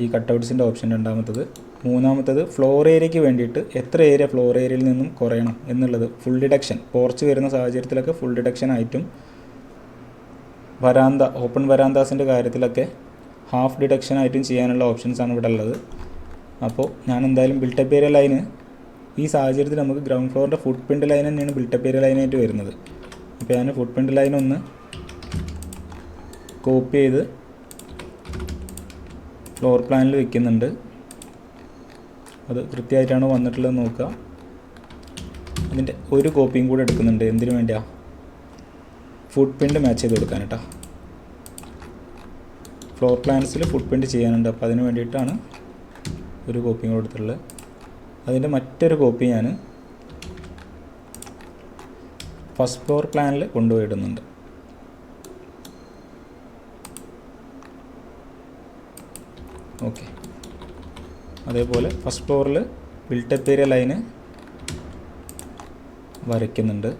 ഈ കട്ടൗട്ട്സിൻ്റെ ഓപ്ഷൻ. രണ്ടാമത്തത്. മൂന്നാമത്തത് ഫ്ലോർ ഏരിയയ്ക്ക് വേണ്ടിയിട്ട് എത്ര ഏരിയ ഫ്ലോർ ഏരിയയിൽ നിന്നും കുറയണം എന്നുള്ളത് ഫുൾ ഡിഡക്ഷൻ. പോർച്ച് വരുന്ന സാഹചര്യത്തിലൊക്കെ ഫുൾ ഡിഡക്ഷൻ ആയിട്ടും വരാന്ത ഓപ്പൺ വരാന്താസിൻ്റെ കാര്യത്തിലൊക്കെ ഹാഫ് ഡിഡക്ഷൻ ആയിട്ടും ചെയ്യാനുള്ള ഓപ്ഷൻസാണ് ഇവിടെ ഉള്ളത്. അപ്പോൾ ഞാൻ എന്തായാലും ബിൽട്ടപ്പ് ഏരിയ ലൈന് ഈ സാഹചര്യത്തിൽ നമുക്ക് ഗ്രൗണ്ട് ഫ്ലോറിൻ്റെ ഫുട് പ്രിൻ്റ് ലൈൻ തന്നെയാണ് ബിൽട്ടപ്പ് ഏരിയ ലൈനായിട്ട് വരുന്നത്. അപ്പോൾ ഞാൻ ഫുട് പ്രിൻ്റ് ലൈൻ ഒന്ന് കോപ്പി ചെയ്ത് ഫ്ലോർ പ്ലാനിൽ വെക്കുന്നുണ്ട്. അത് കൃത്യമായിട്ടാണോ വന്നിട്ടുള്ളത് നോക്കുക. അതിൻ്റെ ഒരു കോപ്പിയും കൂടെ എടുക്കുന്നുണ്ട്. എന്തിനു വേണ്ടിയാണ്? ഫുട് പ്രിൻ്റ് മാച്ച് ചെയ്ത് കൊടുക്കാൻ കേട്ടോ. ഫ്ലോർ പ്ലാൻസിൽ ഫുട് പ്രിൻ്റ് ചെയ്യാനുണ്ട്. അപ്പോൾ അതിന് വേണ്ടിയിട്ടാണ് ഒരു കോപ്പിയും കൂടെ എടുത്തിട്ടുള്ളത്. അതിൻ്റെ മറ്റൊരു കോപ്പി ഞാൻ ഫസ്റ്റ് ഫ്ലോർ പ്ലാനിൽ കൊണ്ടുപോയി ഇടുന്നുണ്ട്. ഓക്കെ, അതേപോലെ ഫസ്റ്റ് ഫ്ലോറിൽ ബിൽട്ടപ്പ് ഏരിയ ലൈന് വരയ്ക്കുന്നുണ്ട്.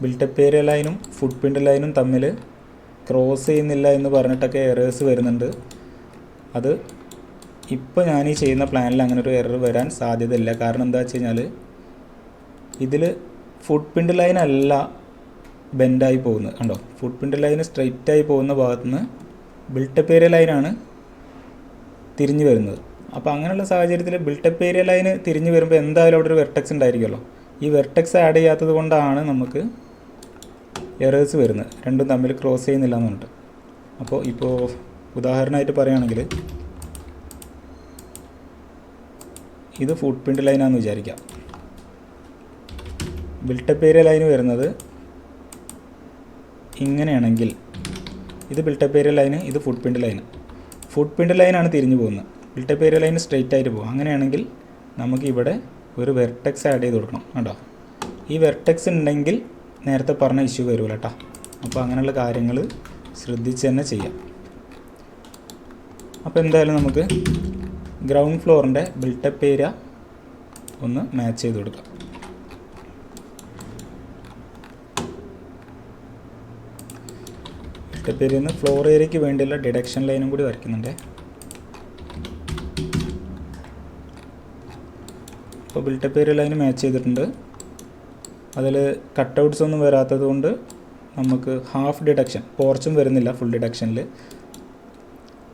ബിൽട്ടപ്പ് ഏരിയ ലൈനും ഫുട് പ്രിൻ്റ് ലൈനും തമ്മിൽ ക്രോസ് ചെയ്യുന്നില്ല എന്ന് പറഞ്ഞിട്ടൊക്കെ എറേഴ്സ് വരുന്നുണ്ട്. അത് ഇപ്പോൾ ഞാൻ ഈ ചെയ്യുന്ന പ്ലാനിൽ അങ്ങനെ ഒരു എറർ വരാൻ സാധ്യതയില്ല. കാരണം എന്താ വെച്ച് കഴിഞ്ഞാൽ ഇതിൽ ഫുട് പ്രിൻ്റ് ലൈൻ അല്ല ബെൻഡായി പോകുന്നത്. കണ്ടോ, ഫുട് പ്രിൻ്റ് ലൈന് സ്ട്രെയിറ്റായി പോകുന്ന ഭാഗത്തുനിന്ന് ബിൽട്ടപ്പ് ഏരിയ ലൈനാണ് തിരിഞ്ഞു വരുന്നത്. അപ്പോൾ അങ്ങനെയുള്ള സാഹചര്യത്തിൽ ബിൽട്ടപ്പ് ഏരിയ ലൈന് തിരിഞ്ഞ് വരുമ്പോൾ എന്തായാലും അവിടെ ഒരു വെർട്ടെക്സ് ഉണ്ടായിരിക്കുമല്ലോ. ഈ വെർട്ടെക്സ് ആഡ് ചെയ്യാത്തത് കൊണ്ടാണ് നമുക്ക് എറേഴ്സ് വരുന്നത്, രണ്ടും തമ്മിൽ ക്രോസ് ചെയ്യുന്നില്ല എന്ന് പറഞ്ഞിട്ട്. അപ്പോൾ ഇപ്പോൾ ഉദാഹരണമായിട്ട് പറയുകയാണെങ്കിൽ ഇത് ഫുട് പ്രിൻ്റ് ലൈനാണെന്ന് വിചാരിക്കാം. ബിൽട്ടപ്പ് ഏരിയ ലൈന് വരുന്നത് ഇങ്ങനെയാണെങ്കിൽ ഇത് ബിൽട്ടപ്പ് ഏരിയ ലൈന്, ഇത് ഫുട് പ്രിൻ്റ് ലൈന്. ഫുട് പ്രിൻ്റ് ലൈനാണ് തിരിഞ്ഞു പോകുന്നത്, ബിൽട്ടപ്പ് ഏരിയ ലൈന് സ്ട്രെയിറ്റ് ആയിട്ട് പോകും. അങ്ങനെയാണെങ്കിൽ നമുക്ക് ഇവിടെ ഒരു വെർട്ടെക്സ് ആഡ് ചെയ്ത് കൊടുക്കണം കേട്ടോ. ഈ വെർട്ടെക്സ് ഉണ്ടെങ്കിൽ നേരത്തെ പറഞ്ഞ ഇഷ്യൂ വരില്ല കേട്ടോ. അപ്പോൾ അങ്ങനെയുള്ള കാര്യങ്ങൾ ശ്രദ്ധിച്ച് തന്നെ ചെയ്യാം. അപ്പോൾ എന്തായാലും നമുക്ക് ഗ്രൗണ്ട് ഫ്ലോറിൻ്റെ ബിൽട്ടപ്പ് ഏരിയ ഒന്ന് മാച്ച് ചെയ്ത് കൊടുക്കാം. ബിൽട്ടപ്പ് ഏരിയയിൽ നിന്ന് ഫ്ലോർ ഏരിയയ്ക്ക് വേണ്ടിയുള്ള ഡിഡക്ഷൻ ലൈനും കൂടി വരയ്ക്കുന്നുണ്ട്. അപ്പോൾ ബിൽട്ടപ്പ് ഏരിയ ലൈന് മാച്ച് ചെയ്തിട്ടുണ്ട്. അതിൽ കട്ടൗട്ട്സ് ഒന്നും വരാത്തത് കൊണ്ട് നമുക്ക് ഹാഫ് ഡിഡക്ഷൻ, പോർച്ചും വരുന്നില്ല ഫുൾ ഡിഡക്ഷനിൽ.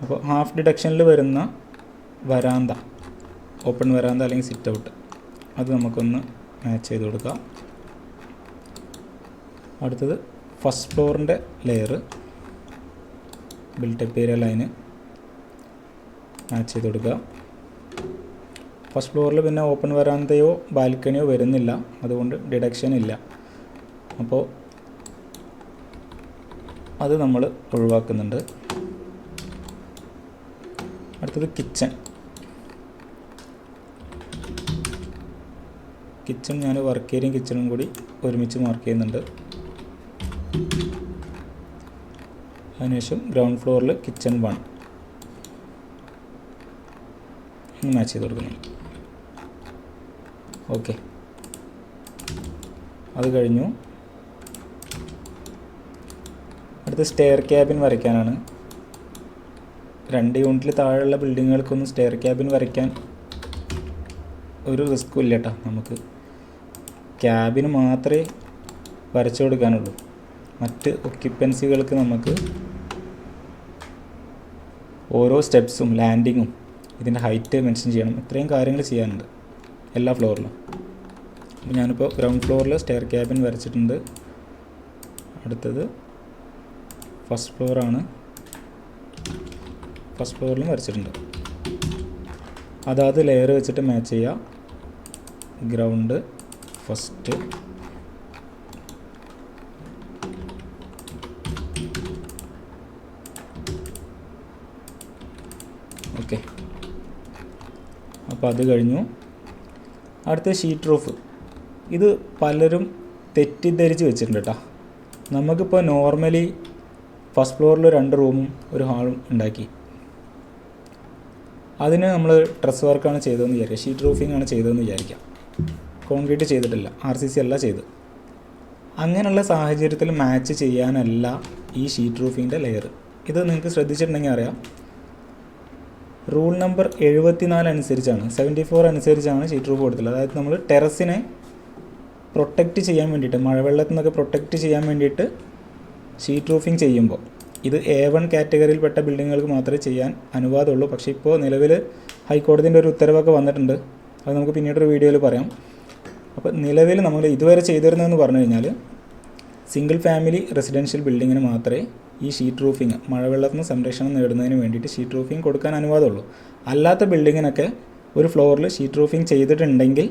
അപ്പോൾ ഹാഫ് ഡിഡക്ഷനിൽ വരുന്ന വരാന്ത, ഓപ്പൺ വരാന്ത അല്ലെങ്കിൽ സിറ്റ് ഔട്ട്, അത് നമുക്കൊന്ന് മാച്ച് ചെയ്ത് കൊടുക്കാം. അടുത്തത് ഫസ്റ്റ് ഫ്ലോറിൻ്റെ layer built up area line match ചെയ്ത് കൊടുക്കുക. ഫസ്റ്റ് ഫ്ലോറിൽ പിന്നെ ഓപ്പൺ വരാന്തയോ ബാൽക്കണിയോ വരുന്നില്ല, അതുകൊണ്ട് ഡിഡക്ഷൻ ഇല്ല. അപ്പോൾ അത് നമ്മൾ ഒഴിവാക്കുന്നുണ്ട്. അടുത്തത് കിച്ചൺ ഞാൻ വർക്ക് ഏരിയയും കിച്ചണും കൂടി ഒരുമിച്ച് മാർക്ക് ചെയ്യുന്നുണ്ട്. അതിനുശേഷം ഗ്രൗണ്ട് ഫ്ലോറിൽ കിച്ചൺ 1 മാച്ച് ചെയ്ത് കൊടുക്കുന്നു. ഓക്കെ, അത് കഴിഞ്ഞു. അടുത്ത സ്റ്റെയർ ക്യാബിൻ വരയ്ക്കാനാണ്. 2 യൂണിറ്റിൽ താഴെയുള്ള ബിൽഡിങ്ങുകൾക്കൊന്നും സ്റ്റെയർ ക്യാബിൻ വരയ്ക്കാൻ ഒരു റിസ്ക്കും ഇല്ല കേട്ടോ. നമുക്ക് ക്യാബിന് മാത്രമേ വരച്ചു കൊടുക്കാനുള്ളൂ. മറ്റ് ഒക്യുപ്പൻസികൾക്ക് നമുക്ക് ഓരോ സ്റ്റെപ്സും ലാൻഡിങ്ങും ഇതിൻ്റെ ഹൈറ്റ് മെൻഷൻ ചെയ്യണം, ഇത്രയും കാര്യങ്ങൾ ചെയ്യാനുണ്ട് എല്ലാ ഫ്ലോറിലും. അപ്പോൾ ഞാനിപ്പോൾ ഗ്രൗണ്ട് ഫ്ലോറിൽ സ്റ്റെയർ ക്യാബിൻ വരച്ചിട്ടുണ്ട്. അടുത്തത് ഫസ്റ്റ് ഫ്ലോറാണ്. ഫസ്റ്റ് ഫ്ലോറിലും വരച്ചിട്ടുണ്ട്. അതാത് ലെയർ വെച്ചിട്ട് മാച്ച് ചെയ്യുക. Ground, first, okay. അപ്പോൾ അത് കഴിഞ്ഞു. അടുത്ത ഷീറ്റ് റൂഫ്. ഇത് പലരും തെറ്റിദ്ധരിച്ച് വെച്ചിട്ടുണ്ട് കേട്ടോ. നമുക്കിപ്പോൾ നോർമലി ഫസ്റ്റ് ഫ്ലോറിൽ 2 റൂമും ഒരു ഹാളും ഉണ്ടാക്കി. അതിന് നമ്മൾ ഡ്രസ് വർക്കാണ് ചെയ്തതെന്ന് വിചാരിക്കുക, ഷീറ്റ് റൂഫിംഗ് ആണ് ചെയ്തതെന്ന് വിചാരിക്കാം. കോൺക്രീറ്റ് ചെയ്തിട്ടില്ല, RCC അല്ല ചെയ്ത്. അങ്ങനെയുള്ള സാഹചര്യത്തിൽ മാച്ച് ചെയ്യാനല്ല ഈ ഷീറ്റ് റൂഫിങ്ങിൻ്റെ ലെയർ. ഇത് നിങ്ങൾക്ക് ശ്രദ്ധിച്ചിട്ടുണ്ടെങ്കിൽ അറിയാം, റൂൾ നമ്പർ 74 അനുസരിച്ചാണ്, 74 അനുസരിച്ചാണ് ഷീറ്റ് റൂഫ് കൊടുത്തിട്ടുള്ളത്. അതായത് നമ്മൾ ടെറസിനെ പ്രൊട്ടക്റ്റ് ചെയ്യാൻ വേണ്ടിയിട്ട്, മഴവെള്ളത്തിൽ നിന്നൊക്കെ പ്രൊട്ടക്റ്റ് ചെയ്യാൻ വേണ്ടിയിട്ട് ഷീറ്റ് റൂഫിംഗ് ചെയ്യുമ്പോൾ ഇത് A1 കാറ്റഗറിയിൽപ്പെട്ട ബിൽഡിങ്ങുകൾക്ക് മാത്രമേ ചെയ്യാൻ അനുവാദമുള്ളൂ. പക്ഷേ ഇപ്പോൾ നിലവിൽ ഹൈക്കോടതിൻ്റെ ഒരു ഉത്തരവൊക്കെ വന്നിട്ടുണ്ട്, അത് നമുക്ക് പിന്നീടൊരു വീഡിയോയിൽ പറയാം. അപ്പോൾ നിലവിൽ നമ്മൾ ഇതുവരെ ചെയ്തിരുന്നതെന്ന് പറഞ്ഞു കഴിഞ്ഞാൽ സിംഗിൾ ഫാമിലി റെസിഡൻഷ്യൽ ബിൽഡിങ്ങിന് മാത്രമേ ഈ ഷീറ്റ് റൂഫിങ്, മഴവെള്ളത്തിൽ നിന്ന് സംരക്ഷണം നേടുന്നതിന് വേണ്ടിയിട്ട് ഷീറ്റ് റൂഫിങ് കൊടുക്കാൻ അനുവാദമുള്ളൂ. അല്ലാത്ത ബിൽഡിങ്ങിനൊക്കെ ഒരു ഫ്ലോറിൽ ഷീറ്റ് റൂഫിങ് ചെയ്തിട്ടുണ്ടെങ്കിൽ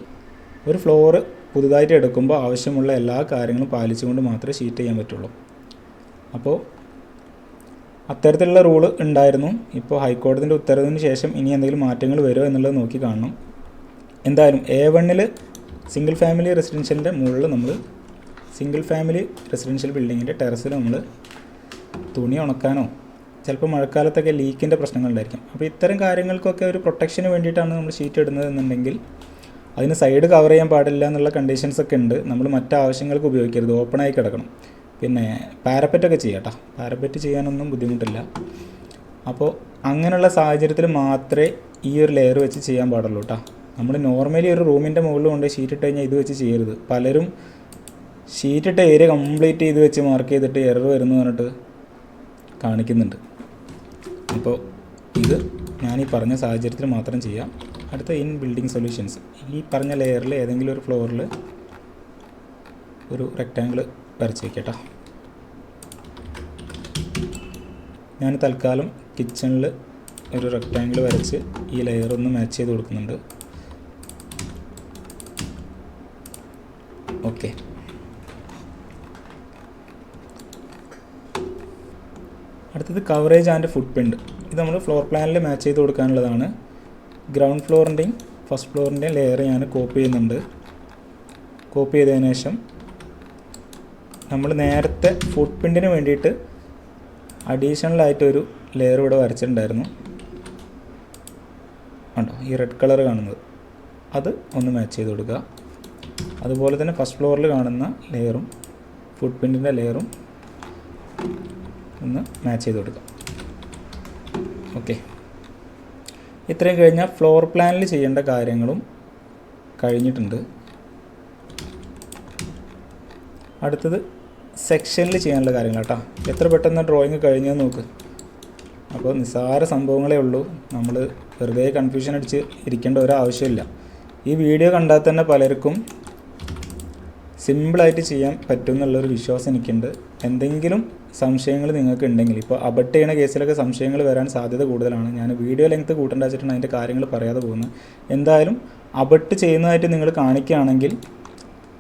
ഒരു ഫ്ലോർ പുതുതായിട്ട് എടുക്കുമ്പോൾ ആവശ്യമുള്ള എല്ലാ കാര്യങ്ങളും പാലിച്ചുകൊണ്ട് മാത്രമേ ഷീറ്റ് ചെയ്യാൻ പറ്റുള്ളൂ. അപ്പോൾ അത്തരത്തിലുള്ള റൂള് ഉണ്ടായിരുന്നു. ഇപ്പോൾ ഹൈക്കോടതിൻ്റെ ഉത്തരവിന് ശേഷം ഇനി എന്തെങ്കിലും മാറ്റങ്ങൾ വരുമോ എന്നുള്ളത് നോക്കി കാണണം. എന്തായാലും A1 സിംഗിൾ ഫാമിലി റെസിഡൻഷ്യലിൻ്റെ മുകളിൽ നമ്മൾ സിംഗിൾ ഫാമിലി റെസിഡൻഷ്യൽ ബിൽഡിങ്ങിൻ്റെ ടെറസിൽ നമ്മൾ തുണി ഉണക്കാനോ ചിലപ്പോൾ മഴക്കാലത്തൊക്കെ ലീക്കിൻ്റെ പ്രശ്നങ്ങളുണ്ടായിരിക്കും. അപ്പോൾ ഇത്തരം കാര്യങ്ങൾക്കൊക്കെ ഒരു പ്രൊട്ടക്ഷന് വേണ്ടിയിട്ടാണ് നമ്മൾ ഷീറ്റ് ഇടുന്നത് എന്നുണ്ടെങ്കിൽ അതിന് സൈഡ് കവർ ചെയ്യാൻ പാടില്ല എന്നുള്ള കണ്ടീഷൻസൊക്കെ ഉണ്ട്. നമ്മൾ മറ്റാവശ്യങ്ങൾക്ക് ഉപയോഗിക്കരുത്, ഓപ്പണായി കിടക്കണം. പിന്നെ പാരപ്പറ്റൊക്കെ ചെയ്യാം കേട്ടോ, പാരപ്പറ്റ് ചെയ്യാനൊന്നും ബുദ്ധിമുട്ടില്ല. അപ്പോൾ അങ്ങനെയുള്ള സാഹചര്യത്തിൽ മാത്രമേ ഈ ഒരു ലെയർ വെച്ച് ചെയ്യാൻ പാടുള്ളൂ കേട്ടോ. നമ്മൾ നോർമലി ഒരു റൂമിൻ്റെ മുകളിൽ കൊണ്ട് ഷീറ്റ് ഇട്ട് കഴിഞ്ഞാൽ ഇത് വെച്ച് ചെയ്യരുത്. പലരും ഷീറ്റിട്ട ഏരിയ കംപ്ലീറ്റ് ചെയ്ത് വെച്ച് മാർക്ക് ചെയ്തിട്ട് എറർ വരുന്നു പറഞ്ഞിട്ട് കാണിക്കുന്നുണ്ട്. അപ്പോൾ ഇത് ഞാൻ ഈ പറഞ്ഞ സാഹചര്യത്തിൽ മാത്രം ചെയ്യാം. അടുത്ത ഇൻ ബിൽഡിംഗ് സൊല്യൂഷൻസ്, ഈ പറഞ്ഞ ലെയറിൽ ഏതെങ്കിലും ഒരു ഫ്ലോറിൽ ഒരു റെക്റ്റാങ്കിൾ വരച്ച് വയ്ക്കട്ടോ. ഞാൻ തൽക്കാലം കിച്ചണിൽ ഒരു റെക്റ്റാങ്കിൾ വരച്ച് ഈ ലെയർ ഒന്ന് മാച്ച് ചെയ്ത് കൊടുക്കുന്നുണ്ട്. ഓക്കെ, അടുത്തത് കവറേജ് ആൻഡ് ഫുട് പ്രിൻറ്റ്. ഇത് നമ്മൾ ഫ്ലോർ പ്ലാനിൽ മാച്ച് ചെയ്ത് കൊടുക്കാനുള്ളതാണ്. ഗ്രൗണ്ട് ഫ്ലോറിൻ്റെയും ഫസ്റ്റ് ഫ്ലോറിൻ്റെയും ലെയർ ഞാൻ കോപ്പി ചെയ്യുന്നുണ്ട്. കോപ്പി ചെയ്തതിന് ശേഷം നമ്മൾ നേരത്തെ ഫുട് പ്രിൻറ്റിന് വേണ്ടിയിട്ട് അഡീഷണലായിട്ടൊരു ലെയർ ഇവിടെ വരച്ചിട്ടുണ്ടായിരുന്നു. ഉണ്ടോ ഈ റെഡ് കളർ കാണുന്നത്, അത് ഒന്ന് മാച്ച് ചെയ്ത് കൊടുക്കുക. അതുപോലെ തന്നെ ഫസ്റ്റ് ഫ്ലോറിൽ കാണുന്ന ലെയറും ഫുട് പ്രിൻറ്റിൻ്റെ ലെയറും ഒന്ന് മാച്ച് ചെയ്ത് കൊടുക്കുക. ഓക്കെ, ഇത്രയും കഴിഞ്ഞാൽ ഫ്ലോർ പ്ലാനിൽ ചെയ്യേണ്ട കാര്യങ്ങളും കഴിഞ്ഞിട്ടുണ്ട്. അടുത്തത് സെക്ഷനിൽ ചെയ്യാനുള്ള കാര്യങ്ങൾ കേട്ടോ. എത്ര പെട്ടെന്ന് ഡ്രോയിങ് കഴിഞ്ഞെന്ന് നോക്ക്. അപ്പോൾ നിസ്സാര സംഭവങ്ങളേ ഉള്ളൂ, നമ്മൾ വെറുതെ കൺഫ്യൂഷൻ അടിച്ച് ഇരിക്കേണ്ട ഒരാവശ്യമില്ല. ഈ വീഡിയോ കണ്ടാൽ തന്നെ പലർക്കും സിമ്പിളായിട്ട് ചെയ്യാൻ പറ്റും എന്നുള്ളൊരു വിശ്വാസം എനിക്കുണ്ട്. എന്തെങ്കിലും സംശയങ്ങൾ നിങ്ങൾക്ക് ഉണ്ടെങ്കിൽ, ഇപ്പോൾ അബട്ട് ചെയ്യുന്ന കേസിലൊക്കെ സംശയങ്ങൾ വരാൻ സാധ്യത കൂടുതലാണ്. ഞാൻ വീഡിയോ ലെങ്ത്ത് കൂട്ടേണ്ട വെച്ചിട്ടാണ് അതിൻ്റെ കാര്യങ്ങൾ പറയാതെ പോകുന്നത്. എന്തായാലും അബട്ട് ചെയ്യുന്നതായിട്ട് നിങ്ങൾ കാണിക്കുകയാണെങ്കിൽ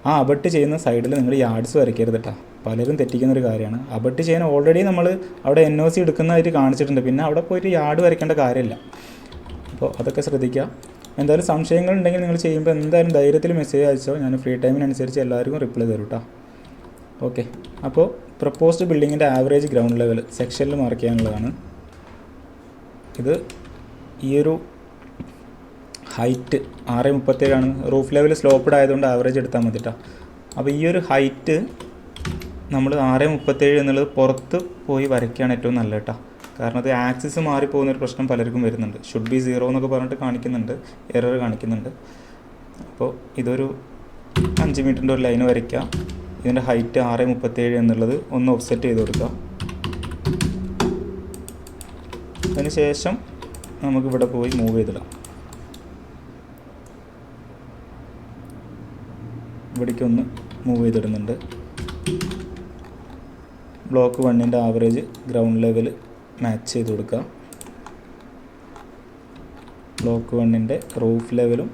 ആ അബട്ട് ചെയ്യുന്ന സൈഡിൽ നിങ്ങൾ യാർഡ്സ് വരയ്ക്കരുത് കേട്ടോ. പലരും തെറ്റിക്കുന്നൊരു കാര്യമാണ്. അബട്ട് ചെയ്യാൻ ഓൾറെഡി നമ്മൾ അവിടെ NOC എടുക്കുന്നതായിട്ട് കാണിച്ചിട്ടുണ്ട്, പിന്നെ അവിടെ പോയിട്ട് യാർഡ് വരയ്ക്കേണ്ട കാര്യമില്ല. അപ്പോൾ അതൊക്കെ ശ്രദ്ധിക്കുക. എന്തായാലും സംശയങ്ങളുണ്ടെങ്കിൽ നിങ്ങൾ ചെയ്യുമ്പോൾ എന്തായാലും ധൈര്യത്തിൽ മെസ്സേജ് അയച്ചോ, ഞാൻ ഫ്രീ ടൈമിനനുസരിച്ച് എല്ലാവർക്കും റിപ്ലൈ തരും കേട്ടോ. ഓക്കെ, അപ്പോൾ പ്രപ്പോസ്ഡ് ബിൽഡിങ്ങിൻ്റെ ആവറേജ് ഗ്രൗണ്ട് ലെവൽ സെക്ഷനിൽ മാർക്ക് ചെയ്യാനുള്ളതാണ്. ഇത് ഈ ഒരു ഹൈറ്റ് 6.37 ആണ്. റൂഫ് ലെവൽ സ്ലോപ്പ്ഡ് ആയതുകൊണ്ട് ആവറേജ് എടുത്താൽ മതി കേട്ടോ. അപ്പോൾ ഈ ഒരു ഹൈറ്റ് നമ്മൾ 6.37 എന്നുള്ളത് പുറത്ത് പോയി വരയ്ക്കുകയാണ് ഏറ്റവും നല്ലത് കേട്ടോ. കാരണം അത് ആക്സിസ് മാറിപ്പോകുന്നൊരു പ്രശ്നം പലർക്കും വരുന്നുണ്ട്. ഷുഡ് ബി 0 എന്നൊക്കെ പറഞ്ഞിട്ട് കാണിക്കുന്നുണ്ട്, എറർ കാണിക്കുന്നുണ്ട്. അപ്പോൾ ഇതൊരു 5 മീറ്ററിൻ്റെ ഒരു ലൈൻ വരയ്ക്കുക. ഇതിൻ്റെ ഹൈറ്റ് 6.37 എന്നുള്ളത് ഒന്ന് ഓഫ്സെറ്റ് ചെയ്ത് കൊടുക്കുക. അതിന് ശേഷം നമുക്കിവിടെ പോയി മൂവ് ചെയ്തിടാം. ഇവിടേക്കൊന്ന് മൂവ് ചെയ്തിടുന്നുണ്ട്. ബ്ലോക്ക് 1ൻ്റെ ആവറേജ് ഗ്രൗണ്ട് ലെവൽ മാച്ച് ചെയ്ത് കൊടുക്കുക. ബ്ലോക്ക് 1ൻ്റെ റൂഫ് ലെവലും